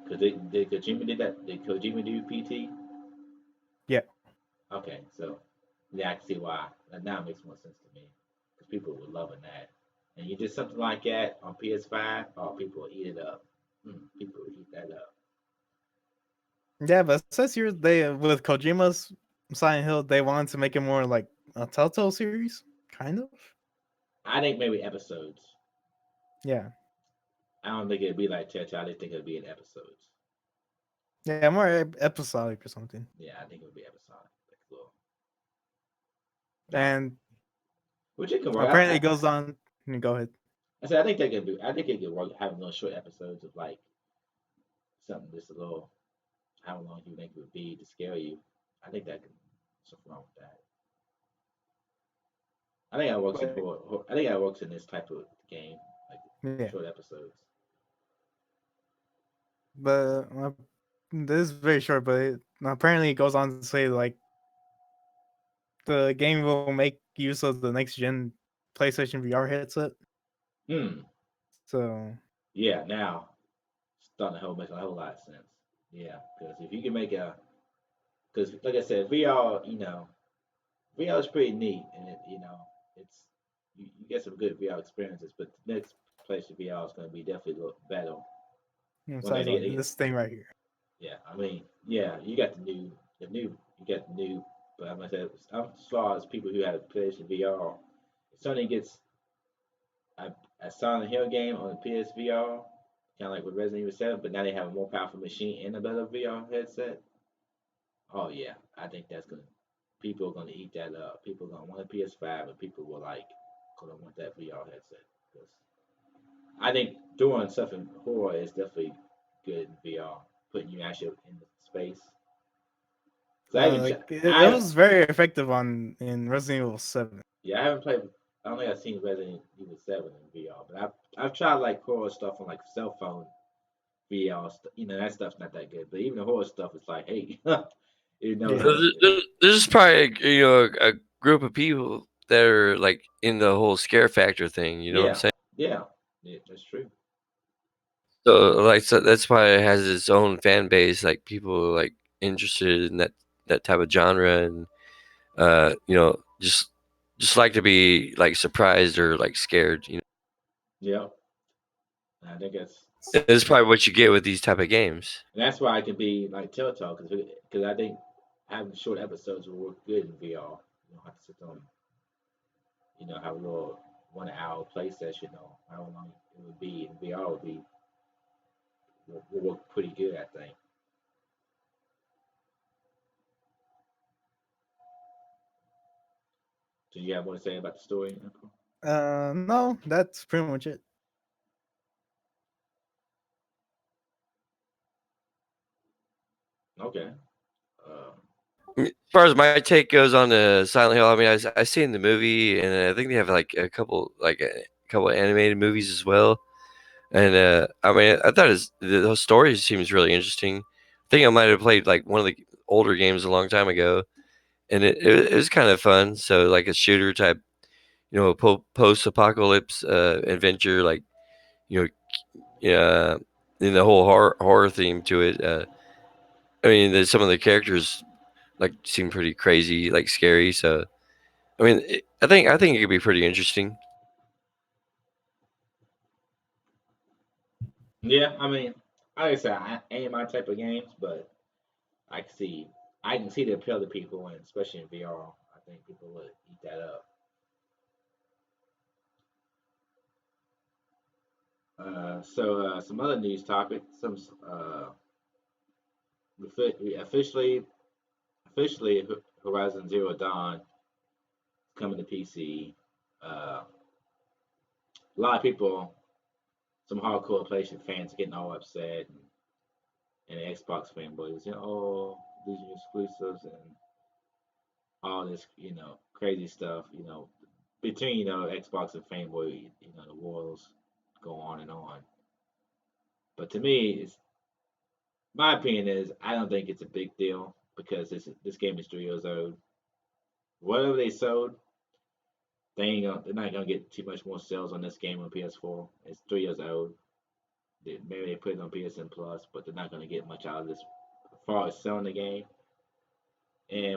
because did Kojima did that? Did Kojima do PT? Yeah. Okay, so yeah, I can see why. Now it makes more sense to me because people were loving that. And you did something like that on PS5, oh, people will eat it up. People will eat that up. Yeah, but it says here they with Kojima's Silent Hill, they wanted to make it more like a Telltale series, kind of. I think maybe episodes. Yeah. I don't think it'd be like Telltale. I think it'd be in episodes. Yeah, more episodic or something. Yeah, I think it would be episodic. Like a little, And which it can work. apparently it goes on. Go ahead. I said I think they could do. I think it could work having little short episodes of like something just a little. How long you think it would be to scare you? I think that could something wrong with that. I think that works in But, horror. I think that works in this type of game, like yeah, short episodes. but this is very short. But apparently it goes on to say like the game will make use of the next gen PlayStation VR headset. Hmm. So Yeah. Now, starting to make a whole lot of sense. Yeah, because if you can make because like I said, VR, VR is pretty neat, and it's you get some good VR experiences. But the next place for VR is going to be definitely a little better. When besides like they this thing right here. yeah, I mean, yeah, you got you got the new, but I'm gonna say, as far as people who have PlayStation VR, if Sony gets a, a Silent Hill game on the PSVR, kind of like with Resident Evil 7, but now they have a more powerful machine and a better VR headset. Oh yeah, I think people are gonna eat that up. People are gonna want a PS5, and people will gonna want that VR headset because I think doing stuff in horror is definitely good in VR, putting you actually in the space. So Like it was very effective in Resident Evil 7. yeah, I haven't played. I don't think I've seen Resident Evil 7 in VR, but I've tried like horror stuff on like cell phone VR. That stuff's not that good. But even the horror stuff is like, hey, Yeah. This is probably a group of people that are like in the whole scare factor thing. You know what I'm saying? yeah, that's true. So that's why it has its own fan base. Like people like interested in that type of genre, and just like to be like surprised or like scared. Yeah, I think It's probably what you get with these type of games. and that's why I can be like Telltale because I think having short episodes will work good in VR. You don't have to sit on, have a little 1 hour play session or however long it would be in VR would be will work pretty good, I think. Do you have more to say about the story? No, that's pretty much it. Okay. Uh, As far as my take goes on the Silent Hill, I mean, I seen the movie, and I think they have like a couple animated movies as well. And I mean, I thought the whole story seems really interesting. I think I might have played like one of the older games a long time ago, and it was kind of fun. So like a shooter type, post-apocalypse adventure, like you know, yeah, and the whole horror theme to it. I mean, some of the characters like seem pretty crazy, like scary. So I mean, I think it could be pretty interesting. yeah, I mean, like I said, I ain't my type of games, but I can see I can see the appeal to people, and especially in VR, I think people would eat that up. So some other news topics. Uh, officially Horizon Zero Dawn coming to PC. A lot of people, some hardcore PlayStation fans, are getting all upset, and the Xbox fanboys saying, "Oh, these are exclusives," and all this, crazy stuff. Between Xbox and fanboy, the wars go on and on. But to me, my opinion is I don't think it's a big deal because this game is 3 years old. Whatever they sold, they're not gonna get too much more sales on this game on PS4. It's 3 years old. Maybe they put it on PSN Plus, but they're not gonna get much out of this as far as selling the game. And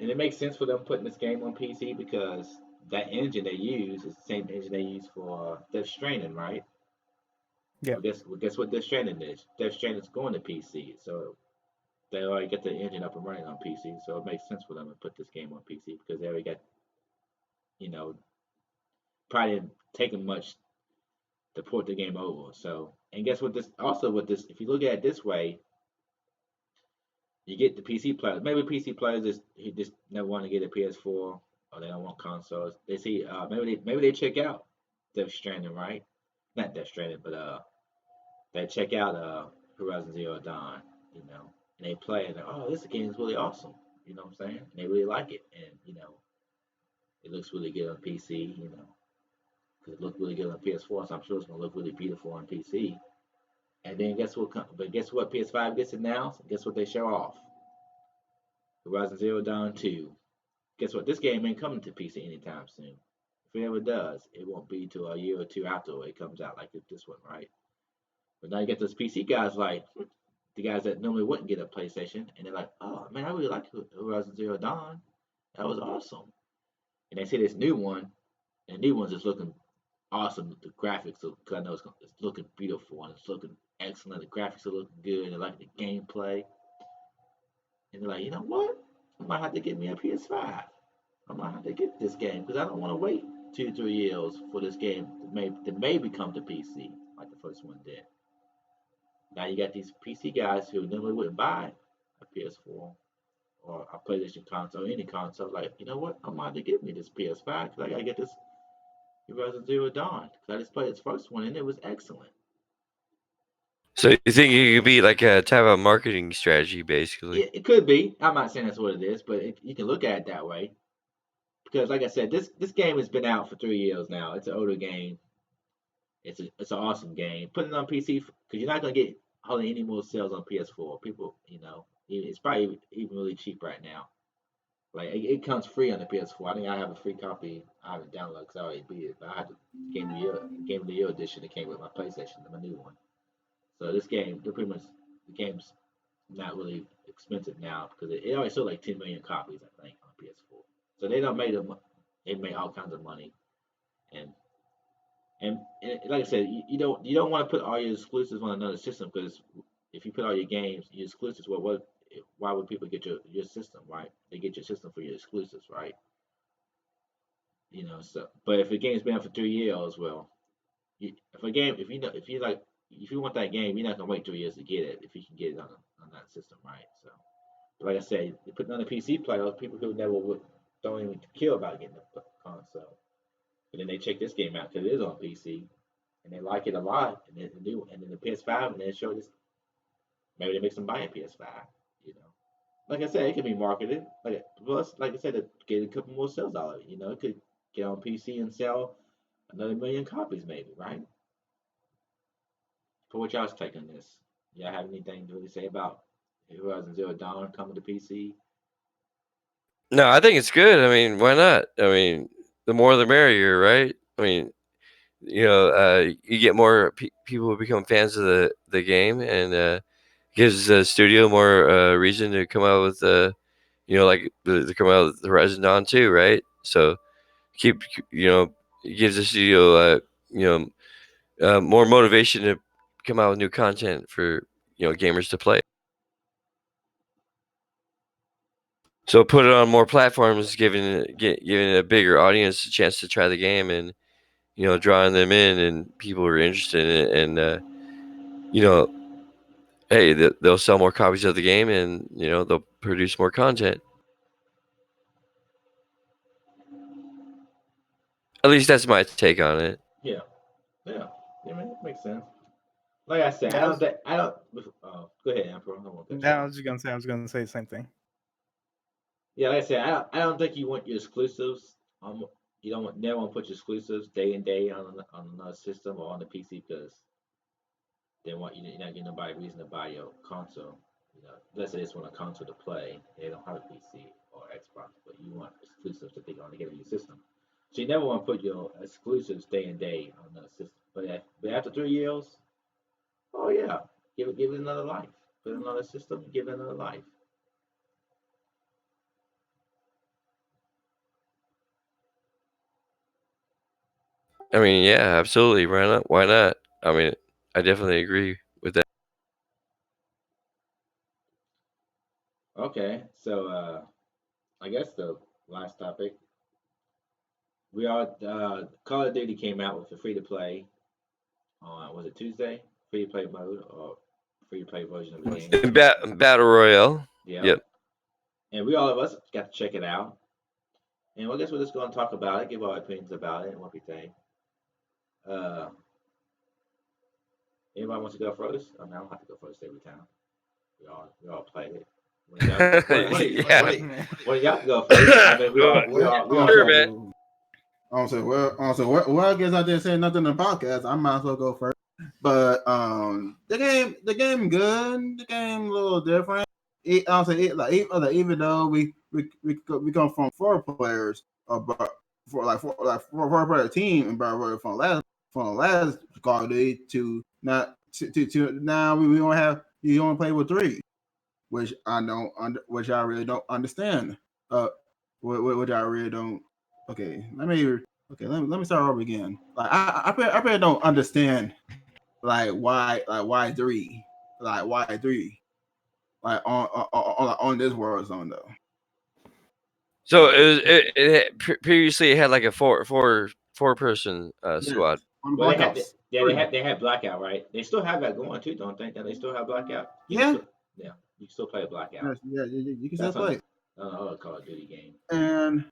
it makes sense for them putting this game on PC because that engine they use is the same engine they use for Death Stranding, right? Yeah. Well, guess what Death Stranding is? Death Stranding's going to PC, so they already get the engine up and running on PC. So it makes sense for them to put this game on PC because they already got, you know, probably didn't take them much to port the game over. So, and guess what? If you look at it this way, you get the PC players. Maybe PC players just never want to get a PS4 or they don't want consoles. They see maybe they check out Death Stranding, right? Not Death Stranding, but they check out Horizon Zero Dawn, and they play and oh, this game is really awesome. You know what I'm saying? And they really like it, and it looks really good on PC. Because it looked really good on PS4, so I'm sure it's gonna look really beautiful on PC. And then guess what? But guess what? PS5 gets announced. Guess what they show off? Horizon Zero Dawn 2. Guess what? This game ain't coming to PC anytime soon. If it ever does, it won't be till a year or two after it comes out, like this one, right? But now you get those PC guys like the guys that normally wouldn't get a PlayStation, and they're like, "Oh man, I really like Horizon Zero Dawn. That was awesome." And they see this new one, and the new one's just looking awesome. The graphics, because I know it's looking beautiful and it's looking excellent. The graphics are looking good. And like the gameplay, and they're like, you know what? I might have to get me a PS5. I might have to get this game because I don't want to wait 2, 3 years for this game to maybe come to PC like the first one did. Now you got these PC guys who normally wouldn't buy a PS4 or a PlayStation console, any console. Like, you know what? I might have to get me this PS5 because I gotta get this Horizon Zero Dawn because I just played its first one and it was excellent. So you think it could be like a type of marketing strategy, basically? It could be. I'm not saying that's what it is, but you can look at it that way. Because, like I said, this game has been out for 3 years now. It's an older game. It's an awesome game. Put it on PC because you're not gonna get hardly any more sales on PS4. People, it's probably even really cheap right now. Like it comes free on the PS4. I think I have a free copy. I haven't downloaded because I already beat it, but I had the Game of the Year edition that came with my PlayStation, my new one. So this game, the game's not really expensive now because it already sold like 10 million copies, I think, on PS4. So they don't make them. They make all kinds of money, and and like I said, you don't want to put all your exclusives on another system because if you put all your games, your exclusives, well, why would people get your system, right? They get your system for your exclusives, right? So but if the game's been out for 3 years, well, if a game, if you like, if you want that game, you're not gonna wait 3 years to get it if you can get it on that system, right? So, like I said, they put it on the PC player, people who never would don't even care about getting the console, but then they check this game out because it is on PC and they like it a lot, and then the PS5, and then show this, maybe they make them buy a PS5, you know. Like I said, it could be marketed. Like I said, to get a couple more sales out of it. You know, it could get on PC and sell another million copies, maybe, right? For what y'all's take on this? Y'all have anything to really say about Horizon Zero Dawn coming to PC? No, I think it's good. I mean, why not? I mean, the more the merrier, right? I mean, you get more people who become fans of the game, and gives the studio more reason to come out with like to come out with Horizon Dawn 2, right? So keep it gives the studio more motivation to come out with new content for gamers to play. So put it on more platforms, giving a bigger audience a chance to try the game, and drawing them in, and people are interested in it, and hey, they'll sell more copies of the game, and they'll produce more content. At least that's my take on it. Yeah, yeah, yeah, man, it makes sense. Like I said, Yeah, I don't. Go ahead, Emperor. I don't want to cut you yeah, off. I was gonna say the same thing. Yeah, like I said, I don't think you want your exclusives. You don't want never want to put your exclusives day and day on another system or on the PC because they want you're not getting nobody reason to buy your console. You know, unless they just want a console to play, they don't have a PC or Xbox, but you want exclusives that they only get on your system. So you never want to put your exclusives day and day on the system. But after 3 years, oh yeah, give it another life. Put it on another system, give it another life. I mean, yeah, absolutely. Why not? Why not? I mean, I definitely agree with that. Okay, so I guess the last topic. We all Call of Duty came out with a free to play on, was it Tuesday? Free to play mode or free to play version of the game. Battle Royale. Yep. Yep. And we all of us got to check it out. And I guess we're just going to talk about it, give our opinions about it, and what we think. Uh, Anybody wants to go first? I mean, I don't have to go first every time. We all played it. Yeah. One of y'all can go first. I mean, we all Sure, played it. man. Well, I guess I didn't say nothing in the podcast. I might as well go first. But the game good. The game a little different. I'll say it even though we come from 4 players, but four player team, and but from the last Call of Duty to not to now we only have you only play with 3, which I really don't understand. Which I really don't. Okay, let me start over again. Like I really don't understand why 3, why 3, on this world zone though. So previously it had like a four person squad. On Well, Blackouts. they had Blackout, right? They still have that going too, don't they? That they still have Blackout. Yeah. Yeah, you can still play a Blackout. Yeah, you can still That's play. on a Call of Duty game. And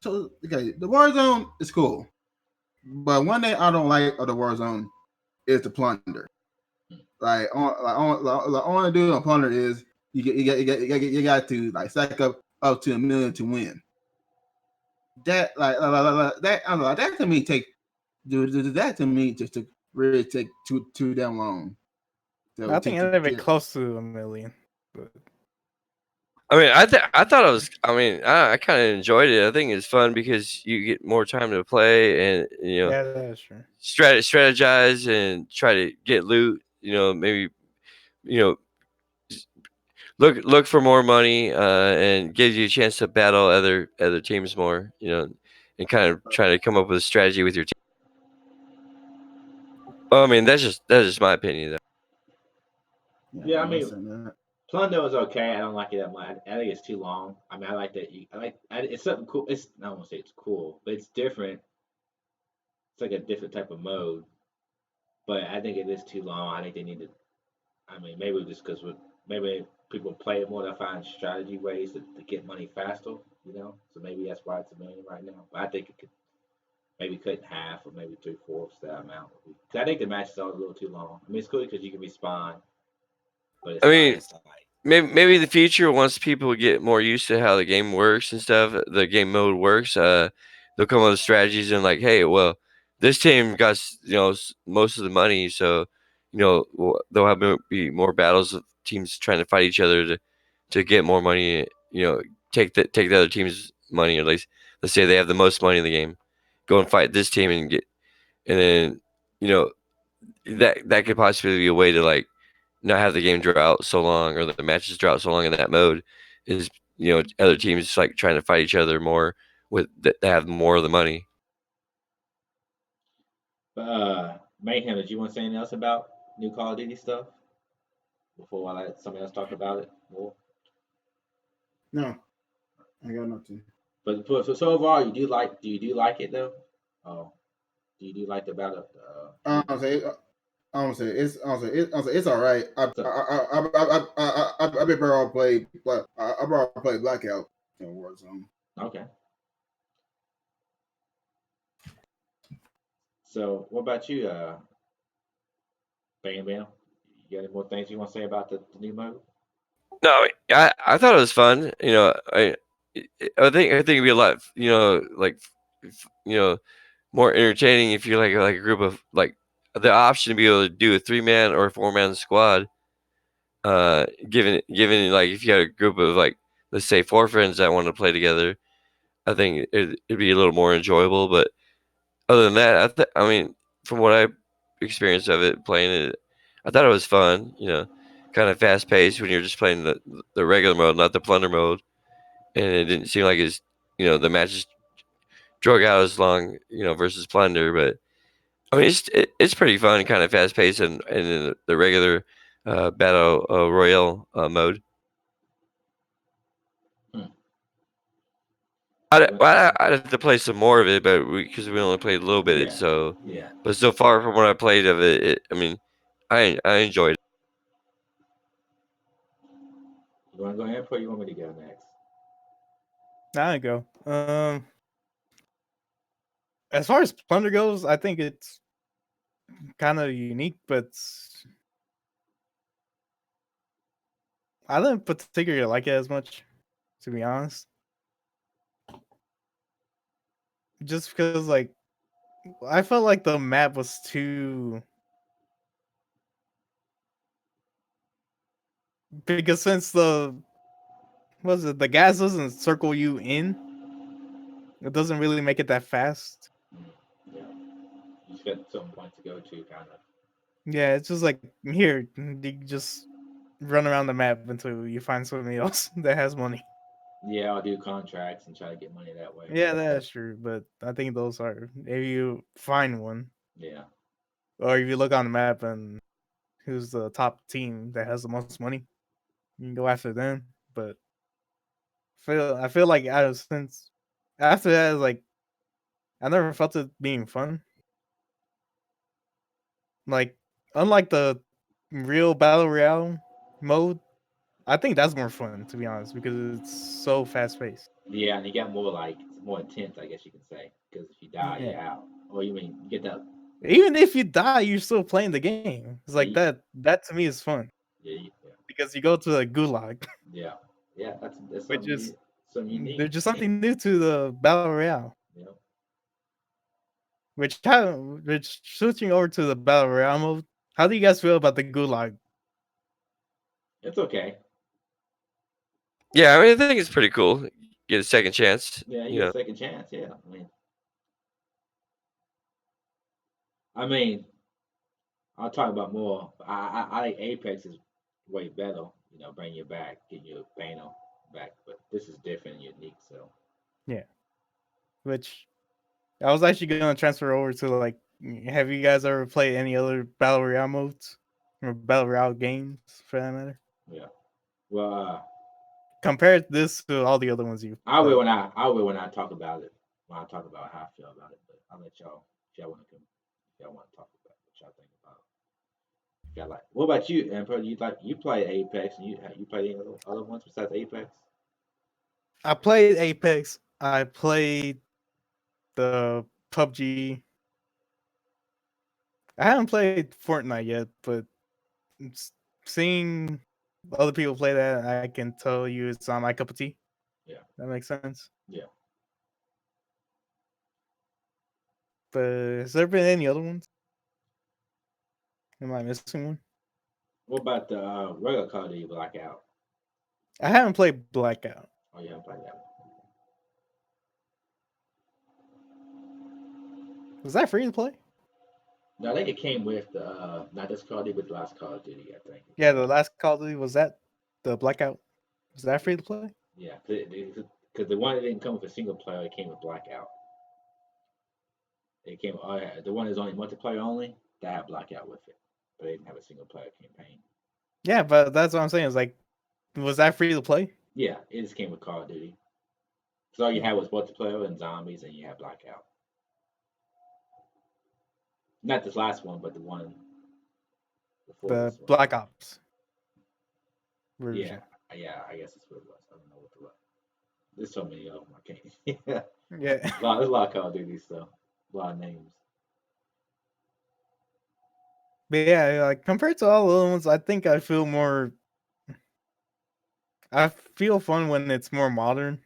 so okay, the Warzone is cool, but one thing I don't like of the Warzone is the plunder. All I do on plunder is you got to like stack up to 1 million to win. That that I don't know, that to me that to me just to really take too damn long. So I think it'd be close to 1 million. But I mean, I thought it was. I mean, I kind of enjoyed it. I think it's fun because you get more time to play, and yeah, that's true. strategize and try to get loot. Maybe you know look for more money, and gives you a chance to battle other teams more. And kind of try to come up with a strategy with your team. Well, I mean, that's just my opinion, though. Yeah, I mean, Plunder was okay. I don't like it that much. I think it's too long. I mean, I like that. It's something cool. I don't want to say it's cool, but it's different it's like a different type of mode. But I think it is too long. I think they need to. I mean, maybe just because maybe people play it more, they find strategy ways to get money faster. So maybe that's why it's $1 million right now. But I think it could maybe cut in half or maybe three-fourths that amount. Because I think the matches are a little too long. I mean, it's cool because you can respawn, but I mean, it's like maybe in the future, once people get more used to how the game works and stuff, the game mode works, they'll come up with strategies and like, hey, well, this team got most of the money, so they'll be more battles of teams trying to fight each other to get more money. Take the other team's money, or at least let's say they have the most money in the game, go and fight this team and then you know that could possibly be a way to like not have the game draw out so long or the matches draw out so long in that mode is other teams like trying to fight each other more with that they have more of the money. Mayhem. Did you want to say anything else about new Call of Duty stuff before I let somebody else talk about it more? No, I got nothing. But so overall, do you do like it though? Oh, do you do like the battle? Honestly, it's all right. So, I've been better played, but I've already played Blackout in Warzone. okay. So what about you, Bam Bam? You got any more things you want to say about the new mode? No, I thought it was fun. I think it'd be a lot, like more entertaining if you're like a group of like the option to be able to do a 3-man or a 4-man squad. Given like if you had a group of like let's say 4 friends that want to play together, I think it'd be a little more enjoyable. But other than that, I mean, from what I experienced of it playing it, I thought it was fun. Kind of fast paced when you're just playing the regular mode, not the plunder mode, and it didn't seem like the matches drug out as long, versus plunder. But I mean, it's pretty fun, kind of fast paced, and in the regular battle royale mode. Hmm. I'd have to play some more of it, but because we only played a little bit, so. Yeah. But so far from what I played of it, I mean, I enjoyed it. You want to go ahead, or you want me to go next? Now I go. As far as plunder goes, I think it's kind of unique, but I didn't particularly like it as much, to be honest. Just because, like, I felt like the map was too. Because since the gas doesn't circle you in, it doesn't really make it that fast. Yeah. You just got some points to go to, kind of. Yeah, it's just like here, you just run around the map until you find somebody else that has money. Yeah, I'll do contracts and try to get money that way. Yeah, that's true, but I think those are if you find one, Yeah. or if you look on the map and who's the top team that has the most money, you can go after them. But I feel like since after that, like I never felt it being fun. Like unlike the real battle royale mode, I think that's more fun to be honest because it's so fast paced. Yeah, and you got more like it's more intense, I guess you can say, because if you die, Yeah. you're out. Or you mean you get that? Even if you die, you're still playing the game. It's like Yeah, that. That to me is fun yeah, because you go to the gulag, yeah, yeah. That's which is something unique. there's just something new to the battle royale. Yeah, Which switching over to the battle royale mode. How do you guys feel about the gulag? it's okay. Yeah, I mean, I think it's pretty cool. Get a second chance. Yeah, you get a second chance. Yeah, I mean, I'll talk about more. I like Apex is way better. Bring you back, get your banner back. But this is different, and unique. So Yeah, which I was actually gonna transfer over to like. Have you guys ever played any other battle royale modes or battle royale games for that matter? yeah. Well, Compare this to all the other ones you. I will when I talk about it. When I talk about how I feel about it, but I'll let y'all If y'all want to talk about what y'all think about. If y'all like. What about you, Emperor? You play Apex, and you play any other ones besides Apex? I played Apex. I played the PUBG. I haven't played Fortnite yet, but seeing other people play that, I can tell you it's on my cup of tea. Yeah. That makes sense. Yeah. But has there been any other ones? Am I missing one? What about the regular Call of Duty Blackout? I haven't played Blackout. Oh, you haven't played that one. Was that free to play? No, I think it came with the not this Call of Duty, but the last Call of Duty. I think. Yeah, the last Call of Duty, was that the Blackout? Was that free to play? Yeah, because the one that didn't come with a single player, it came with Blackout. It came. The one that's only multiplayer only, that had Blackout with it, but they didn't have a single player campaign. Yeah, but that's what I'm saying. Is like, was that free to play? Yeah, it just came with Call of Duty. So all you had was multiplayer and zombies, and you had Blackout. Not this last one, but the one before The this one. Black Ops version. Yeah, I guess that's what it was. I don't know what the was. There's so many of them. I can't. Yeah, Yeah. there's a lot of Call of Duty stuff. A lot of names. But yeah, like compared to all the other ones, I think I feel more. I feel fun when it's more modern.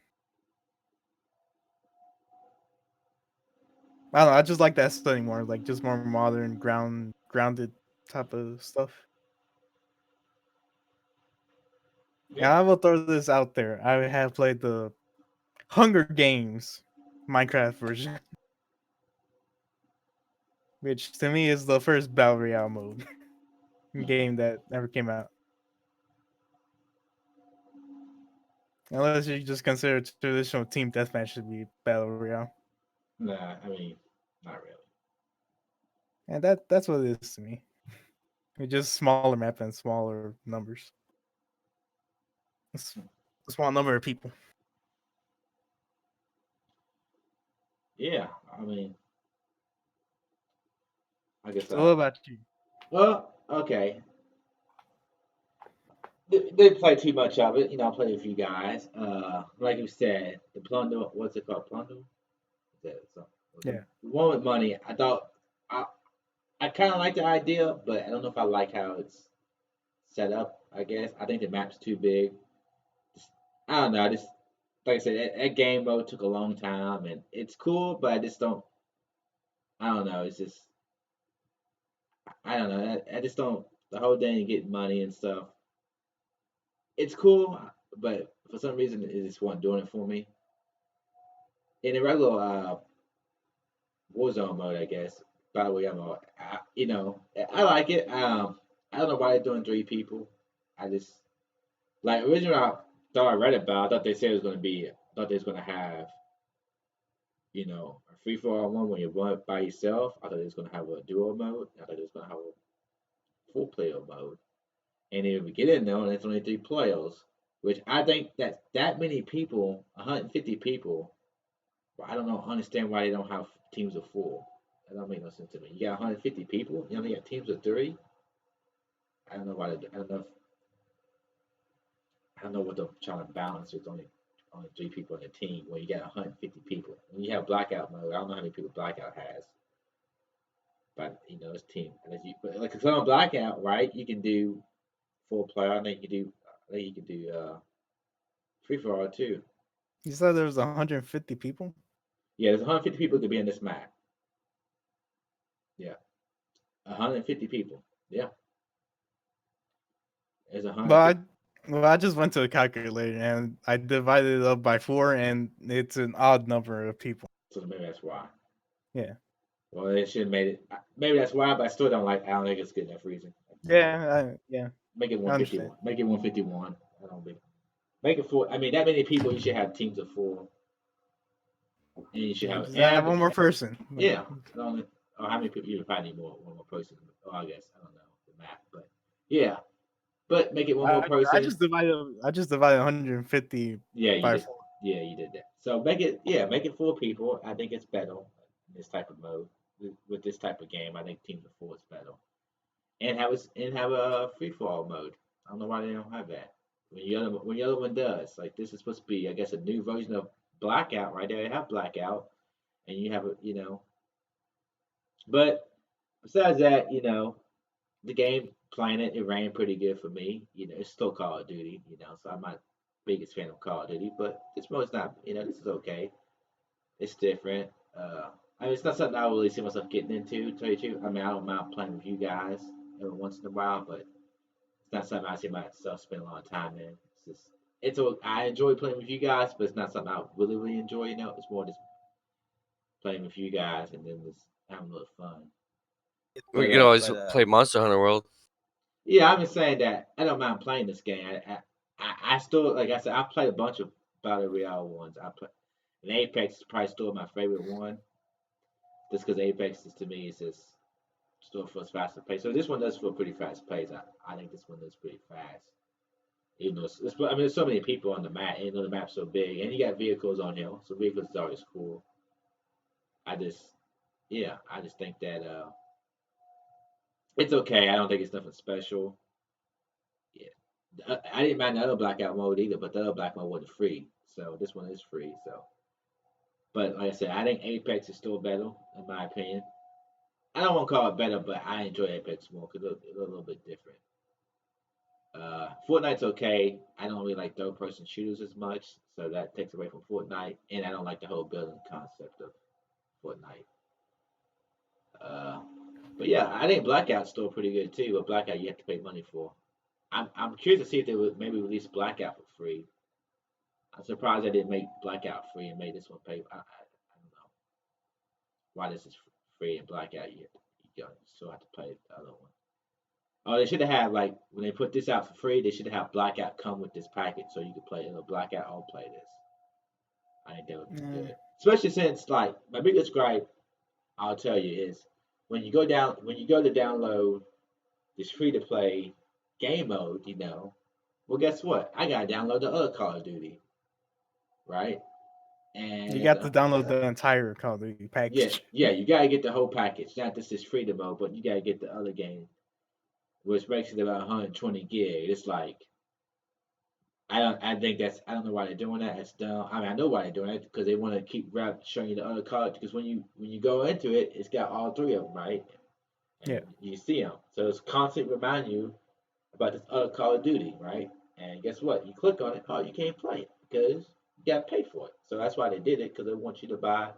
I don't know. I just like that study more, like just more modern, grounded type of stuff. Yeah, I will throw this out there. I have played the Hunger Games Minecraft version, which to me is the first Battle Royale mode game that ever came out. Unless you just consider traditional team deathmatch to be Battle Royale. Nah, I mean, not really. And that's what it is to me. It's just smaller map and smaller numbers. It's a small number of people. Yeah, I mean, I guess. So what about you? Well, okay. Didn't play too much of it. I played a few guys. Like you said, the Plunder. What's it called? Plunder. Is that something? Yeah. The one with money. I thought I kind of like the idea, but I don't know if I like how it's set up. I guess I think the map's too big. I don't know. I just like I said, that game mode took a long time, and it's cool, but I just don't. I don't know. It's just I don't know. I just don't. The whole thing getting money and stuff. It's cool, but for some reason, it just wasn't doing it for me. In the regular Warzone mode, I guess, Battle Royale mode, I like it. I don't know why they're doing 3 people. I just like originally I thought I read about. I thought they said it was going to be. I thought they was going to have a free for all one when you run it by yourself. I thought it was going to have a duo mode. I thought it was going to have a full player mode. And then we get in there and it's only 3 players, which I think that many people, 150 people. Well, I don't know, understand why they don't have teams of 4. That don't make no sense to me. You got 150 people, you only got teams of 3. I don't know why. I don't know what they're trying to balance with only 3 people on the team when you got 150 people. When you have blackout mode, I don't know how many people blackout has, but it's team. But like if on blackout, right? You can do 4 player. I think you can do free for all too. You said there was 150 people? Yeah, there's 150 people could be in this map. Yeah, 150 people. Yeah, there's 150. Well, I just went to a calculator and I divided it up by 4, and it's an odd number of people. So maybe that's why. Yeah. Well, they should have made it. Maybe that's why, but I still don't like. I don't think it's good enough reason. Yeah. Make it I understand. 151. Make it 151. I don't think. Make it 4. I mean, that many people, you should have teams of 4, and you should Yeah, have. just have one more person. Yeah. I don't. Or how many people? You probably need one more person. Oh, I guess I don't know the math, but yeah. But make it one more person. I just divided 150 Yeah, you by did. 4. Yeah, you did that. So make it 4 people. I think it's better in this type of mode. with this type of game. I think Team of 4 is better, and have a free for all mode. I don't know why they don't have that. When the other one does, like this is supposed to be, I guess, a new version of Blackout, right? They have Blackout, and you have a, But besides that, the game playing it ran pretty good for me. It's still Call of Duty, so I'm not biggest fan of Call of Duty, but this mode's not, this is okay. It's different. I mean, it's not something I really see myself getting into, to tell you the truth. I mean, I don't mind playing with you guys every once in a while, but it's not something I see myself spend a lot of time in. I enjoy playing with you guys, but it's not something I really enjoy. It's more just playing with you guys and then just having a little fun. We But can always play Monster Hunter World. yeah, I'm just saying that I don't mind playing this game. I still, like I said, I played a bunch of battle royale ones. And Apex is probably still my favorite one, just because Apex is to me is just still feels faster paced. So this one does feel pretty fast paced. I think this one is pretty fast. Even though I mean, there's so many people on the map, and the map's so big, and you got vehicles on here, so vehicles is always cool. I just, yeah, I just think that it's okay. I don't think it's nothing special. Yeah, I didn't mind the other blackout mode either, but the other black mode wasn't free, so this one is free. So, but like I said, I think Apex is still better in my opinion. I don't want to call it better, but I enjoy Apex more because it's a little bit different. Fortnite's okay. I don't really like third-person shooters as much, so that takes away from Fortnite, and I don't like the whole building concept of Fortnite. Uh, but yeah, I think Blackout's still pretty good too. But Blackout you have to pay money for. I'm curious to see if they would maybe release Blackout for free. I'm surprised they didn't make Blackout free and made this one pay. I don't know why this is free and Blackout you still have to pay the other one. Oh, they should have had like when they put this out for free, they should have Blackout come with this package so you could play Blackout or play this. I think that would be good, especially since like my biggest gripe I'll tell you is when you go to download this free to play game mode, well guess what? I gotta download the other Call of Duty, right? And You got to download the entire Call of Duty package. yeah, you gotta get the whole package. Not just this freedom mode, but you gotta get the other game, which makes it about 120 gig. It's like I don't know why they're doing that. It's dumb. I mean, I know why they're doing it because they want to keep showing you the other cards. Because when you go into it, it's got all three of them, right? And Yeah. you see them, so it's constantly reminding you about this other Call of Duty, right? And guess what? You click on it, oh, you can't play it because you got to pay for it. So that's why they did it because they want you to buy.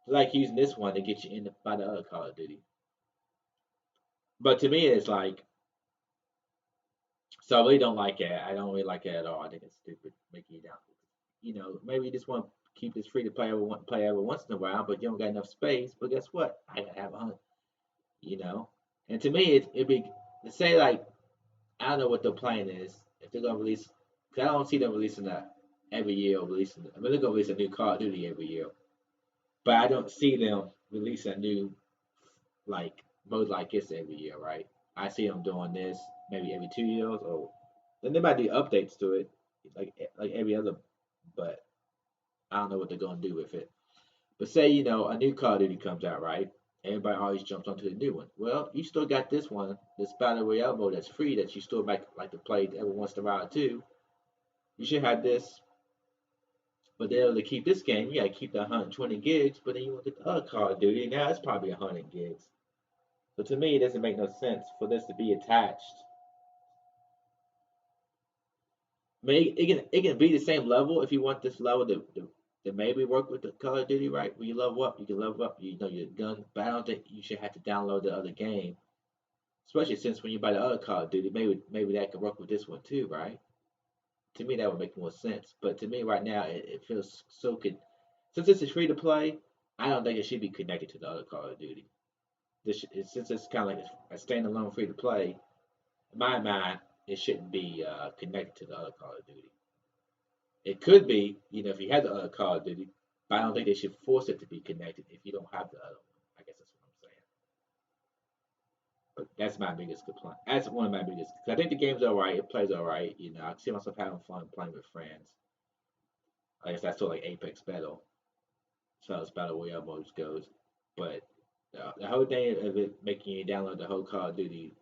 Like using this one to get you in to buy the other Call of Duty. But to me, it's like, so I really don't like it. I don't really like it at all. I think it's stupid making you down. Maybe you just want to keep this free to play every once in a while, but you don't got enough space. But guess what? I gotta have a hunt. And to me, it'd be to say like I don't know what the plan is if they're gonna release. Cause I don't see them releasing that every year. I mean, they're gonna release a new Call of Duty every year, but I don't see them releasing a new like mode like this every year, right? I see them doing this maybe every 2 years, or then they might do updates to it, like every other. But I don't know what they're gonna do with it. But say a new Call of Duty comes out, right? Everybody always jumps onto the new one. Well, you still got this one, this battle royale mode that's free that you still might like to play every once in a while too. You should have this, but they're able to keep this game. You gotta keep the 120 gigs, but then you want to get the other Call of Duty. Now it's probably 100 gigs. So to me, it doesn't make no sense for this to be attached. I mean, it can be the same level if you want this level to maybe work with the Call of Duty, right? When you level up, you can level up, you know, your gun. But I don't think you should have to download the other game, especially since when you buy the other Call of Duty, maybe that could work with this one too, right? To me, that would make more sense. But to me, right now, it feels so good. Since this is free to play, I don't think it should be connected to the other Call of Duty. Since it's kind of like a standalone free to play, in my mind, it shouldn't be connected to the other Call of Duty. It could be, if you had the other Call of Duty, but I don't think they should force it to be connected if you don't have the other one. I guess that's what I'm saying. But that's my biggest complaint. That's one of my biggest. Cause I think the game's alright. It plays alright. I can see myself having fun playing with friends. I guess that's still like Apex Battle, as far as Battle Royale modes goes. But The whole thing of it making you download the whole Call of Duty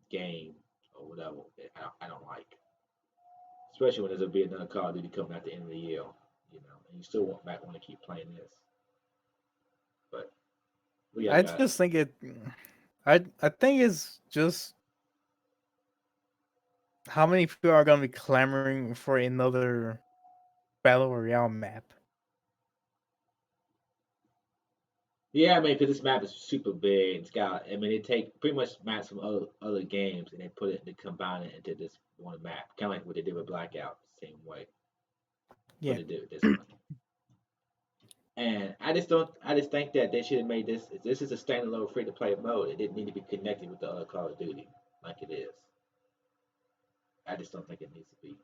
game or whatever, I don't like. Especially when there's a be another Call of Duty coming at the end of the year, and you still might want to keep playing this. But we I got just think I think it's just how many people are gonna be clamoring for another battle royale map. yeah, I mean, because this map is super big. It's got, I mean, they take pretty much maps from other games and they combine it into this one map, kind of like what they did with Blackout, same way. What Yeah. they did with this one. And I just think that they should have made this. This is a standalone free to play mode. It didn't need to be connected with the other Call of Duty like it is. I just don't think it needs to be.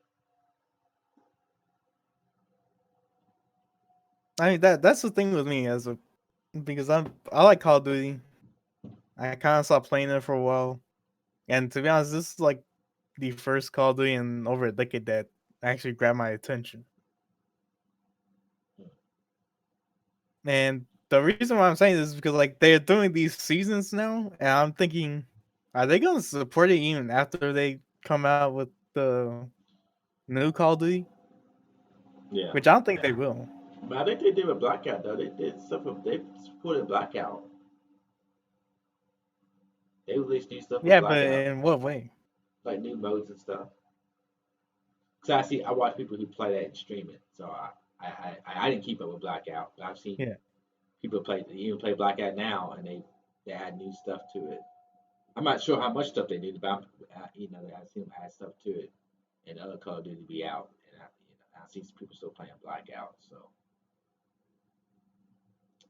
I mean that's the thing with me because I like Call of Duty. I kind of stopped playing it for a while, and to be honest, this is like the first Call of Duty in over a decade that actually grabbed my attention. And the reason why I'm saying this is because like they're doing these seasons now, and I'm thinking, are they gonna support it even after they come out with the new Call of Duty? Yeah. Which I don't think they will. But I think they did with Blackout though. They did stuff. They supported Blackout. They released new stuff with Yeah, but Blackout, in what way? like new modes and stuff. Cause I watch people who play that and stream it. So I didn't keep up with Blackout, but I've seen Yeah. people even play Blackout now, and they add new stuff to it. I'm not sure how much stuff they do, but I see them add stuff to it, and other Call of Duty be out, and I see some people still playing Blackout. So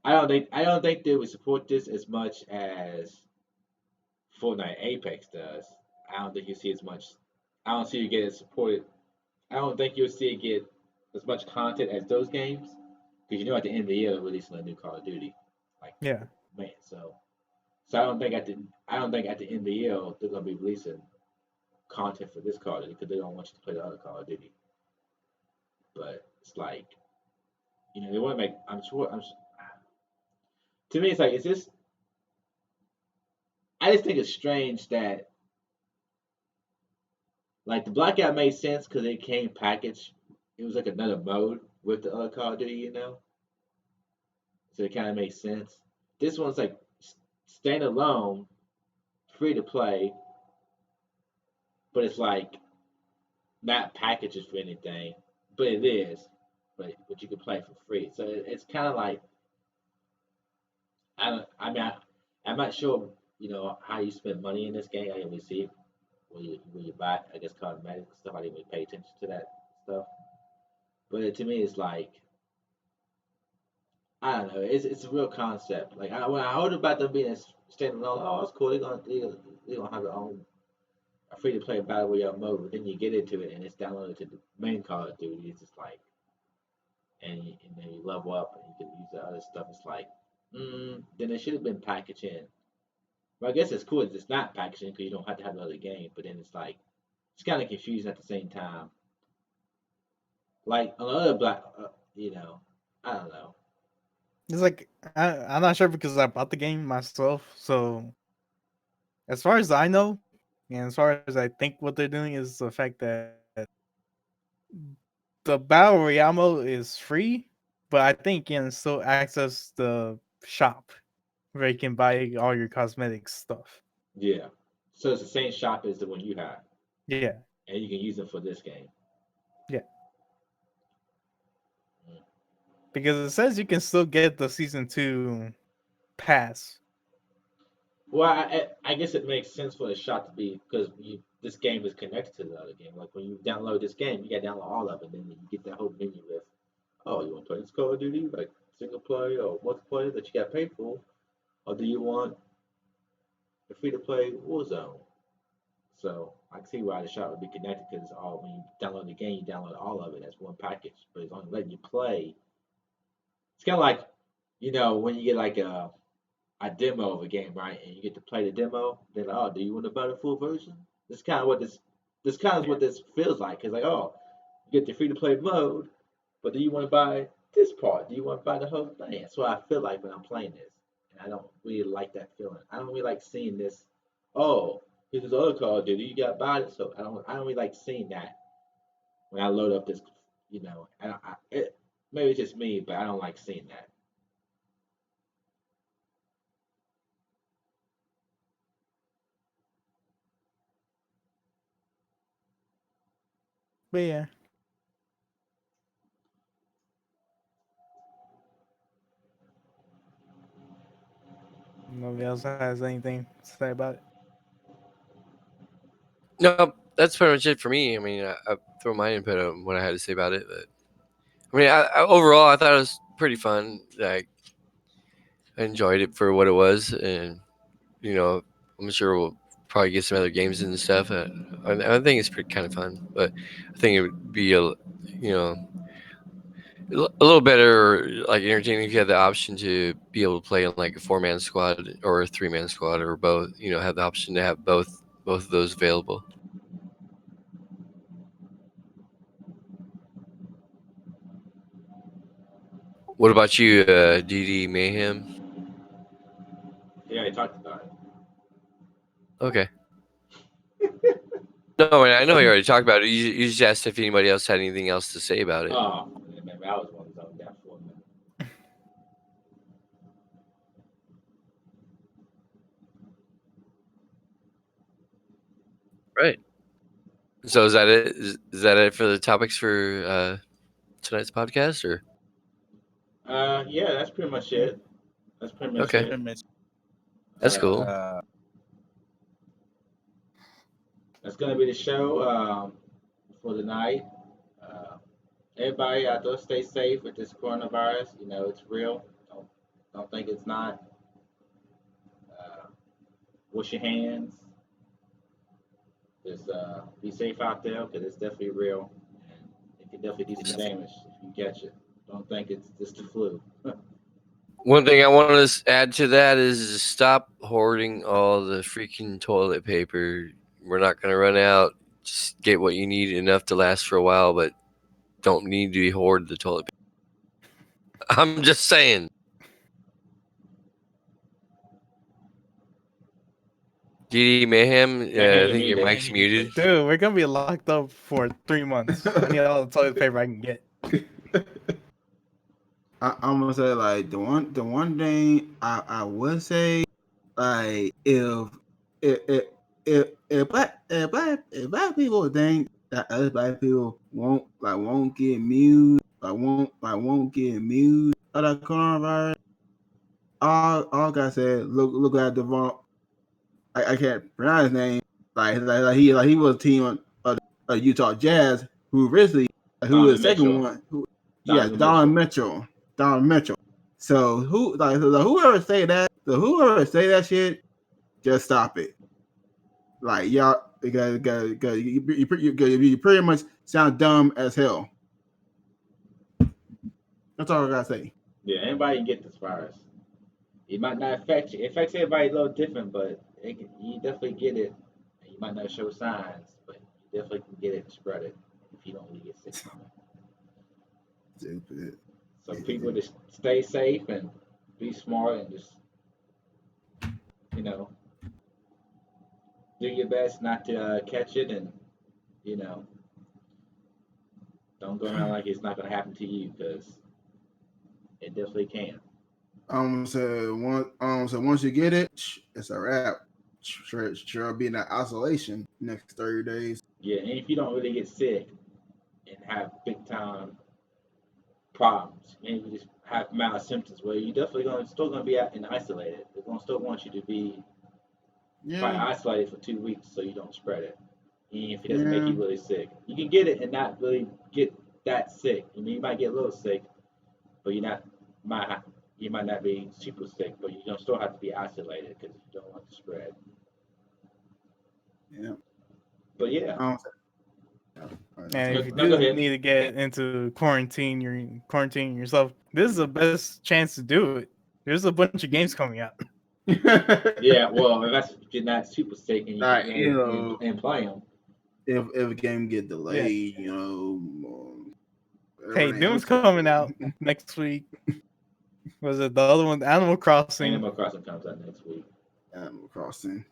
I don't think they would support this as much as Fortnite Apex does. I don't think you see as much. I don't see you get it supported. I don't think you'll see it get as much content as those games because at the end of the year they're releasing a new Call of Duty, like Yeah. man. So I don't think at the end of the year they're gonna be releasing content for this Call of Duty because they don't want you to play the other Call of Duty. But it's like they want to make. I'm sure. To me, it's like, is this? I just think it's strange that like the Blackout made sense because it came packaged. It was like another mode with the other Call of Duty. So it kind of makes sense. This one's like standalone, free to play, but it's like not packaged for anything, but it is. But you can play for free. So it's kind of like I don't. I mean, I'm not sure. How you spend money in this game. I didn't really see it when you buy. I guess cosmetic stuff. I didn't really pay attention to that stuff. But to me, it's like I don't know. It's a real concept. Like when I heard about them being standalone, oh, it's cool. They're gonna have their own a free to play battle royale mode. But then you get into it and it's downloaded to the main Call of Duty. It's just like and then you level up and you can use the other stuff. It's like then it should have been packaged in. Well, I guess it's cool. It's not packaging because you don't have to have another game. But then it's like it's kind of confusing at the same time. Like on the other I don't know. It's like I'm not sure because I bought the game myself. So as far as I know, and as far as I think what they're doing is the fact that the battle royale mode is free, but I think you can still access the shop where you can buy all your cosmetic stuff. Yeah. So it's the same shop as the one you have, Yeah, and you can use it for this game. yeah. Mm. Because it says you can still get the season 2 pass. Well, I guess it makes sense for the shop to be because this game is connected to the other game. Like when you download this game, you got to download all of it, and then you get that whole menu with, oh, you want to play this Call of Duty like single player or multiplayer that you got paid for, or do you want the free to play Warzone? So I can see why the shop would be connected because it's all when you download the game, you download all of it as one package, but it's only letting you play. It's kind of like when you get like a demo of a game, right? And you get to play the demo. Then, oh, do you want to buy the full version? This is kind of what this kind of what this feels like. Cause like, oh, you get the free to play mode, but do you want to buy this part? Do you want to buy the whole thing? That's what I feel like when I'm playing this. And I don't really like that feeling. I don't really like seeing this. Oh, here's this other Call of Duty. You got bought it, so I don't really like seeing that when I load up this. You know, maybe it's just me, but I don't like seeing that. But yeah, nobody else has anything to say about it. No, that's pretty much it for me. I mean, I throw my input on what I had to say about it, but I mean, overall, I thought it was pretty fun. Like, I enjoyed it for what it was, and you know, I'm sure we'll probably get some other games and stuff. I think it's pretty kind of fun, but I think it would be you know, a little better, like entertaining if you had the option to be able to play in like a 4-man squad or a 3-man squad or both. You know, have the option to have both of those available. What about you, DD Mayhem? Yeah, I talked about it. Okay. No, I know you already talked about it. You just asked if anybody else had anything else to say about it. Oh, maybe I was one of those down for a minute. Right. So is that it? Is that it for the topics for tonight's podcast, or? Yeah, that's pretty much Yeah. it. That's pretty much Okay. it. That's cool. That's gonna be the show for the night. Everybody out there, stay safe with this coronavirus. You know, it's real. Don't think it's not. Uh, Wash your hands. Just be safe out there because it's definitely real, and it can definitely do some damage if you catch it. Don't think it's just the flu. One thing I want to add to that is stop hoarding all the freaking toilet paper. We're not going to run out. Just get what you need, enough to last for a while, but don't need to hoard the toilet paper. I'm just saying. DD Mayhem, Can't hear I you, think your muted. mic's muted. Dude, we're gonna be locked up for 3 months. I need all the toilet paper I can get. I'm gonna say like the one thing I would say, like if if if black people think that other black people won't get immune, won't get immune of that coronavirus, all I gotta say, look at the I can't pronounce his name. Like he was a team of Utah Jazz who originally who was Donovan the second Mitchell. one. Donovan Don Mitchell. Don Mitchell. So whoever say that shit, just stop it. Like y'all, because you pretty much sound dumb as hell. That's all I gotta say. Yeah, anybody can get this virus. It might not affect you. It affects everybody a little different, but you definitely get it. You might not show signs, but you definitely can get it and spread it if you don't really get sick from it. Stupid. So people just stay safe and be smart and just, you know, do your best not to catch it, and you know, don't go around like it's not gonna happen to you because it definitely can. So once you get it, it's a wrap. Sure, be in that isolation next 30 days. Yeah, and if you don't really get sick and have big time problems, and you just have mild symptoms, well, you definitely still gonna be out and isolated. They're gonna still want you to be probably isolated for 2 weeks so you don't spread it. Even if it doesn't make you really sick, you can get it and not really get that sick. I mean, you might get a little sick, but you might not be super sick, but you don't still have to be isolated because you don't want to spread. Yeah. But yeah. And if you No, go do ahead. need to get into quarantine, you're quarantining yourself. This is the best chance to do it. There's a bunch of games coming out. Yeah, well, if you're not super sick and you Like, can and play them. If a game get delayed, Hey, Doom's coming out next week. Was it the other one? Animal Crossing. Animal Crossing comes out next week. Animal Crossing.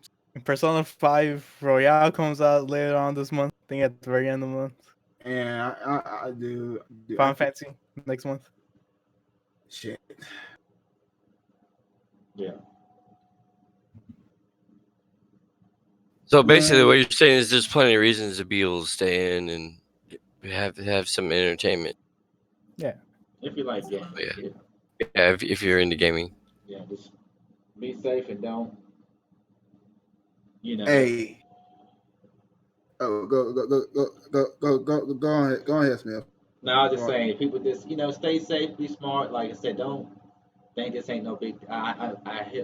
Persona 5 Royale comes out later on this month. I think at the very end of the month. And I do. Final Fantasy next month. Shit. Yeah. So basically, what you're saying is there's plenty of reasons to be able to stay in and have some entertainment. Yeah. If you like games. Yeah. Yeah, if you're into gaming. Yeah, just be safe and don't. Hey. Oh, go ahead, Smith. No, I was just saying, people just stay safe, be smart. Like I said, don't think this ain't no big. I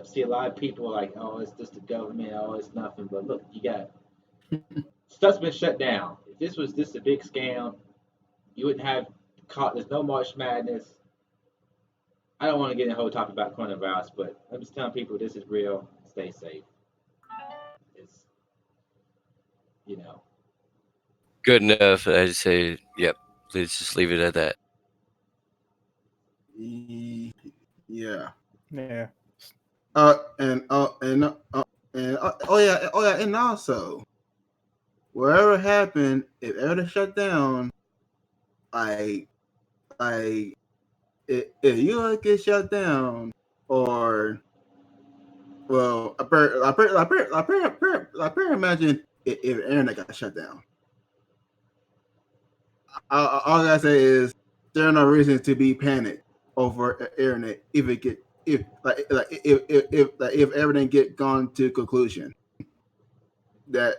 see a lot of people like, oh, it's just the government, oh, it's nothing. But look, you got stuff's been shut down. If this was just a big scam, you wouldn't have caught. There's no March Madness. I don't want to get in a whole topic about coronavirus, but I'm just telling people this is real. Stay safe. It's Good enough. I'd say, yep. Let's just leave it at that. Yeah. Yeah. And also, whatever happened, if everything shut down, if you get shut down, or I imagine if the internet got shut down. All I gotta say is there are no reasons to be panicked over internet if everything get gone to conclusion. That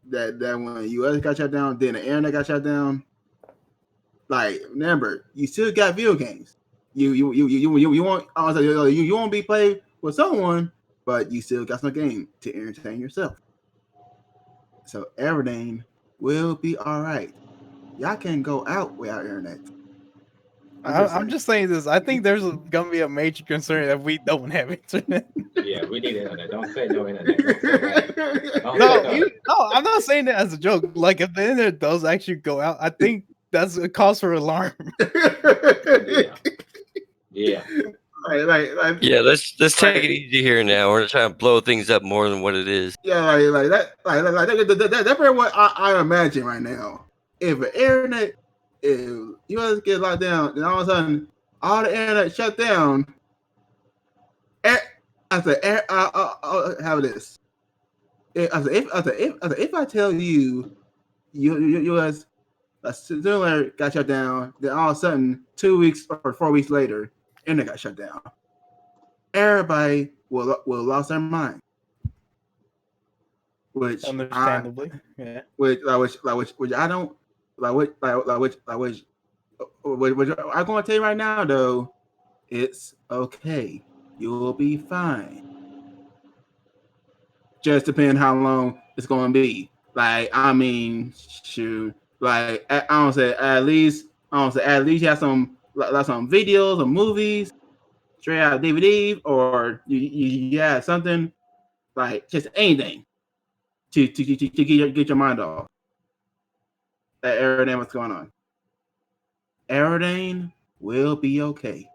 when US got shut down, then the internet got shut down. Like, remember, you still got video games. You won't be played with someone, but you still got some game to entertain yourself. So everything will be all right. Y'all can go out without internet. I'm just saying this. I think there's gonna be a major concern if we don't have internet. Yeah, we need internet. Don't say no internet. Don't say that. Don't No, say no, I'm not saying that as a joke. Like, if the internet does actually go out, I think that's a cause for alarm. Yeah. Yeah, let's take it easy here now. We're not trying to blow things up more than what it is. Yeah, that's pretty what I imagine right now. If the internet, if you guys get locked down, then all of a sudden all the internet shut down. I said, how this? If I tell you guys similar got shut down, then all of a sudden 2 weeks or 4 weeks later, internet got shut down. Everybody will lose their mind. Which understandably, yeah. Which I don't which I'm going to tell you right now though, it's okay. You'll be fine. Just depend how long it's going to be. Like, I mean, shoot. Like, I don't say at least you have some videos or movies straight out of DVD, or you have something like just anything to get your mind off. Everything what's going on. Everything will be okay.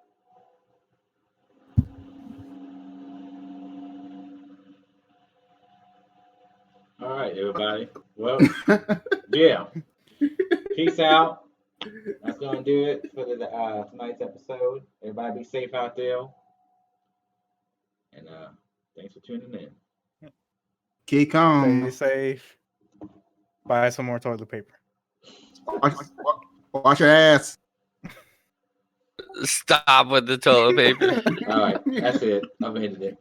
All right, everybody. Well, yeah. Peace out. That's gonna do it for tonight's episode. Everybody be safe out there. And thanks for tuning in. Keep calm. Stay safe. Buy some more toilet paper. Wash your ass. Stop with the toilet paper. All right, that's it. I've ended it.